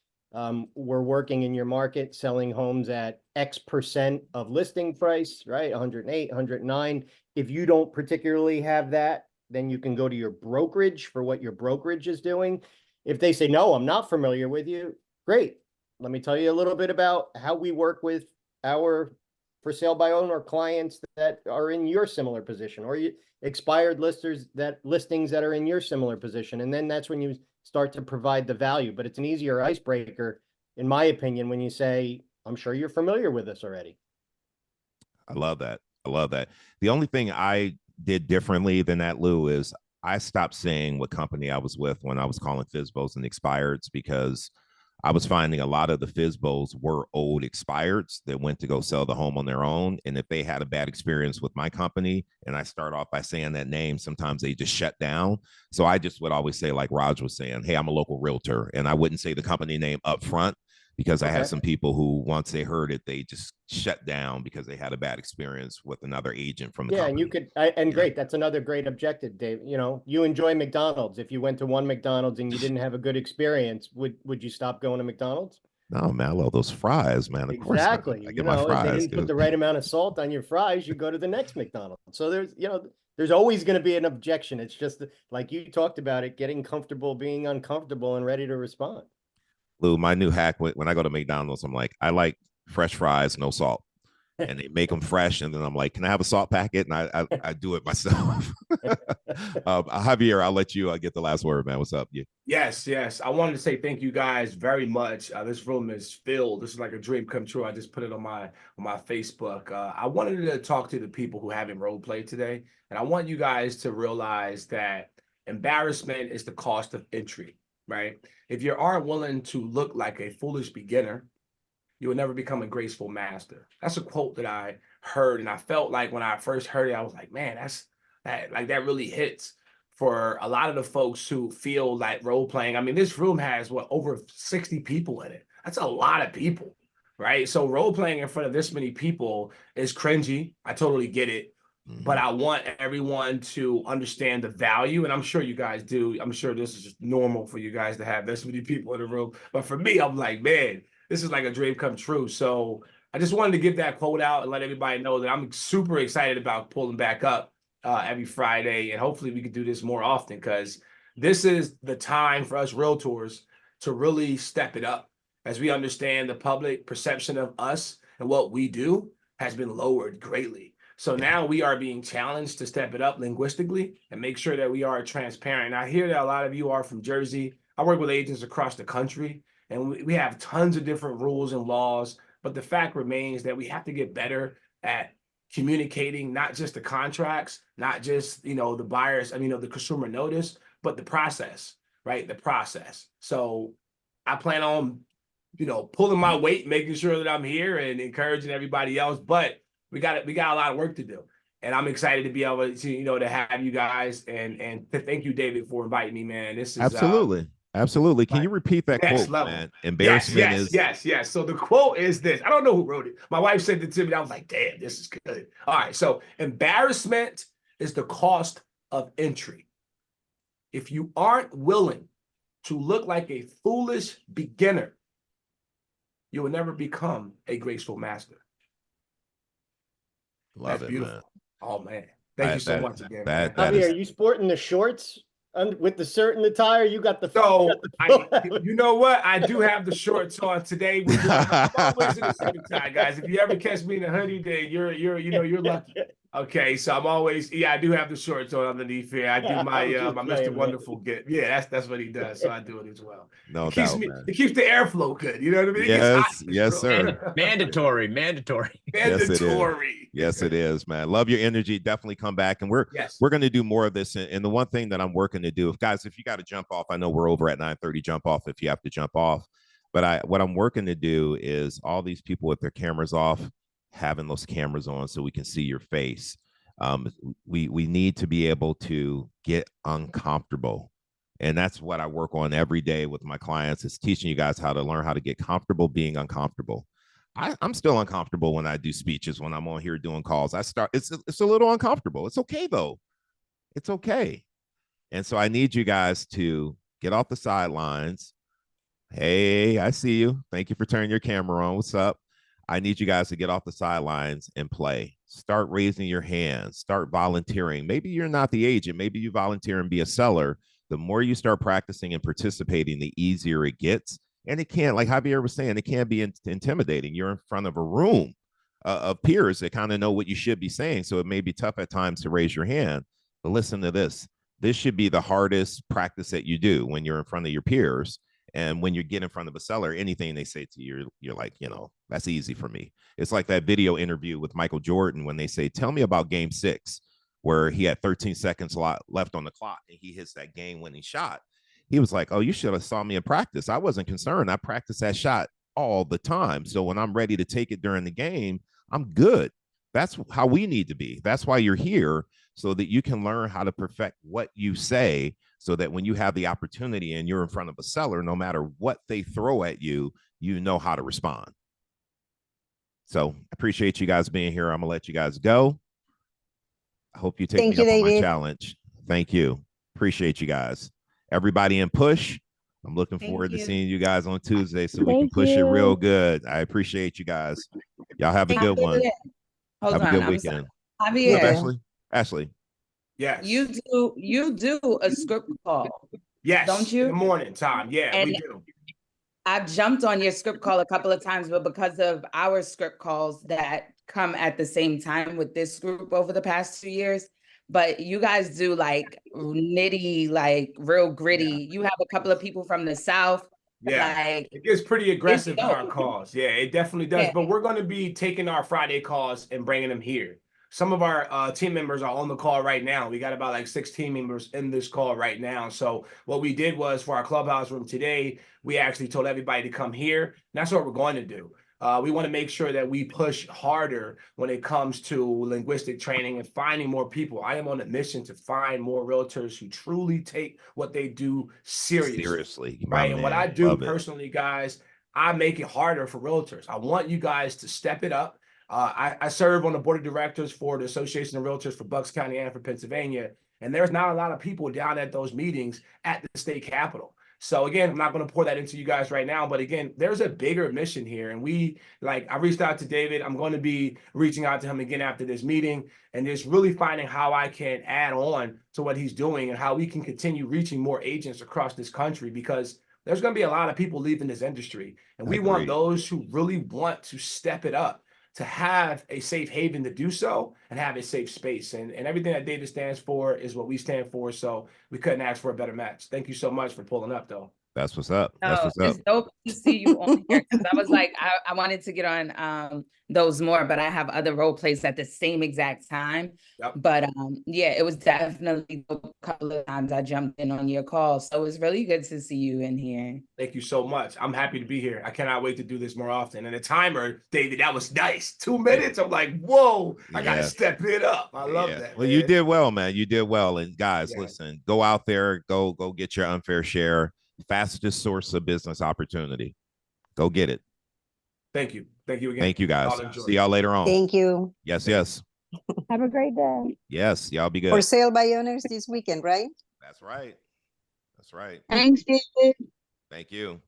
We're working in your market, selling homes at X% of listing price, right? 108, 109. If you don't particularly have that, then you can go to your brokerage for what your brokerage is doing. If they say, no, I'm not familiar with you, great. Let me tell you a little bit about how we work with our for sale by owner clients that are in your similar position, or you expired listings that are in your similar position. And then that's when you start to provide the value. But it's an easier icebreaker, in my opinion, when you say, I'm sure you're familiar with this already. I love that. I love that. The only thing I did differently than that, Lou, is I stopped saying what company I was with when I was calling FSBOs and expireds, because I was finding a lot of the FSBOs were old expireds that went to go sell the home on their own. And if they had a bad experience with my company, and I start off by saying that name, sometimes they just shut down. So I just would always say, like Raj was saying, hey, I'm a local realtor. And I wouldn't say the company name up front, because I had some people who, once they heard it, they just shut down because they had a bad experience with another agent from the company. And you could, great. That's another great objective, Dave. You know, you enjoy McDonald's. If you went to one McDonald's and you didn't have a good experience, would you stop going to McDonald's? No, man, I love those fries, man. Of Exactly. course, I You get my know, if fries. they didn't put the right amount of salt on your fries, you go to the next McDonald's. So there's always going to be an objection. It's just like you talked about it, getting comfortable, being uncomfortable, and ready to respond. Lou, my new hack, when I go to McDonald's, I'm like, I like fresh fries, no salt. And they make them fresh. And then I'm like, can I have a salt packet? And I do it myself. Javier, I'll let you get the last word, man. What's up? Yes. I wanted to say thank you guys very much. This room is filled. This is like a dream come true. I just put it on my Facebook. I wanted to talk to the people who haven't role played today. And I want you guys to realize that embarrassment is the cost of entry, right? If you aren't willing to look like a foolish beginner, you will never become a graceful master. That's a quote that I heard, and I felt like when I first heard it, I was like, man, that really hits for a lot of the folks who feel like role playing. I mean, this room has over 60 people in it. That's a lot of people, right? So role playing in front of this many people is cringy. I totally get it. But I want everyone to understand the value, and I'm sure you guys do. I'm sure this is just normal for you guys to have this many people in the room. But for me, I'm like, man, this is like a dream come true. So I just wanted to give that quote out and let everybody know that I'm super excited about pulling back up every Friday. And hopefully we can do this more often, because this is the time for us realtors to really step it up, as we understand the public perception of us and what we do has been lowered greatly. So now we are being challenged to step it up linguistically and make sure that we are transparent. I hear that a lot of you are from Jersey. I work with agents across the country, and we have tons of different rules and laws. But the fact remains that we have to get better at communicating, not just the contracts, not just, the buyers, the consumer notice, but the process, right? The process. So I plan on, pulling my weight, making sure that I'm here and encouraging everybody else. But we got a lot of work to do, and I'm excited to be able to, to have you guys, and thank you, David, for inviting me, man. This is Absolutely. Can you repeat that quote, man? Embarrassment is. Yes. So the quote is this. I don't know who wrote it. My wife sent it to me, and I was like, damn, this is good. All right. So embarrassment is the cost of entry. If you aren't willing to look like a foolish beginner, you will never become a graceful master. Love That's it, beautiful. man. Oh man. Thank you so much again, man. Javier, are you sporting the shorts with the shirt and the tie? Or you got the So you know what? I do have the shorts on today. I'm always in a suit and tie, guys. If you ever catch me in a hoodie, then you're lucky. Okay, so I'm always I do have the shorts on underneath here. I do my my Mr. Wonderful get. Yeah, that's what he does. So I do it as well. No it keeps doubt, me. man. It keeps the airflow good. You know what I mean? It gets hot Yes, in this yes, room. sir. Mandatory. Yes, it is. Mandatory. Yes, it is, man. Love your energy. Definitely come back, and we're going to do more of this. And the one thing that I'm working to do, if you got to jump off, I know we're over at 9:30. Jump off if you have to jump off. But what I'm working to do is all these people with their cameras off, having those cameras on so we can see your face. We need to be able to get uncomfortable. And that's what I work on every day with my clients, is teaching you guys how to learn how to get comfortable being uncomfortable. I'm still uncomfortable when I do speeches, when I'm on here doing calls. It's a little uncomfortable. It's okay though. It's okay. And so I need you guys to get off the sidelines. Hey, I see you. Thank you for turning your camera on. What's up? I need you guys to get off the sidelines and play. Start raising your hands. Start volunteering. Maybe you're not the agent. Maybe you volunteer and be a seller. The more you start practicing and participating, the easier it gets. And it can, like Javier was saying, it can be intimidating. You're in front of a room of peers that kind of know what you should be saying. So it may be tough at times to raise your hand. But listen to this. This should be the hardest practice that you do when you're in front of your peers. And when you get in front of a seller, anything they say to you, you're like, that's easy for me. It's like that video interview with Michael Jordan when they say, tell me about game 6, where he had 13 seconds left on the clock and he hits that game-winning shot. He was like, oh, you should have saw me in practice. I wasn't concerned. I practice that shot all the time. So when I'm ready to take it during the game, I'm good. That's how we need to be. That's why you're here, so that you can learn how to perfect what you say, so that when you have the opportunity and you're in front of a seller, no matter what they throw at you, you know how to respond. So I appreciate you guys being here. I'm gonna let you guys go. I hope you take me up on my challenge. Thank you. Appreciate you guys. Everybody in Push, I'm looking forward to seeing you guys on Tuesday so we can push it real good. I appreciate you guys. Y'all have a good one. Have a good weekend. Javier. Ashley. Yes. You do a script call. Yes. Don't you? In the morning time. Yeah, And we do. I've jumped on your script call a couple of times, but because of our script calls that come at the same time with this group over the past 2 years, but you guys do like nitty, like real gritty. You have a couple of people from the South. Yeah, like, it gets pretty aggressive in our dope. calls. Yeah, it definitely does. Yeah. But we're going to be taking our Friday calls and bringing them here. Some of our team members are on the call right now. We got about like 6 team members in this call right now. So what we did was, for our clubhouse room today, we actually told everybody to come here. And that's what we're going to do. We want to make sure that we push harder when it comes to linguistic training and finding more people. I am on a mission to find more realtors who truly take what they do seriously. Right. And what I do personally, guys, I make it harder for realtors. I want you guys to step it up. I serve on the board of directors for the Association of Realtors for Bucks County and for Pennsylvania. And there's not a lot of people down at those meetings at the state capitol. So again, I'm not going to pour that into you guys right now, but again, there's a bigger mission here. And I reached out to David. I'm going to be reaching out to him again after this meeting and just really finding how I can add on to what he's doing and how we can continue reaching more agents across this country, because there's going to be a lot of people leaving this industry. And we want those who really want to step it up to have a safe haven to do so and have a safe space. And everything that David stands for is what we stand for. So we couldn't ask for a better match. Thank you so much for pulling up, though. That's what's up. That's what's up. It's dope to see you on here, because I was like, I wanted to get on those more, but I have other role plays at the same exact time. Yep. But yeah, it was definitely a couple of times I jumped in on your call. So it's really good to see you in here. Thank you so much. I'm happy to be here. I cannot wait to do this more often. And the timer, David, that was nice. 2 minutes. I'm like, whoa, I got to step it up. I love that. Well, you did well, man. You did well. And guys, listen, go out there, go get your unfair share. Fastest source of business opportunity. Go get it. Thank you. Thank you again. Thank you, guys. See y'all later on. Thank you. Yes. Have a great day. Yes, y'all be good. For sale by owners this weekend, right? That's right. That's right. Thanks, David. Thank you.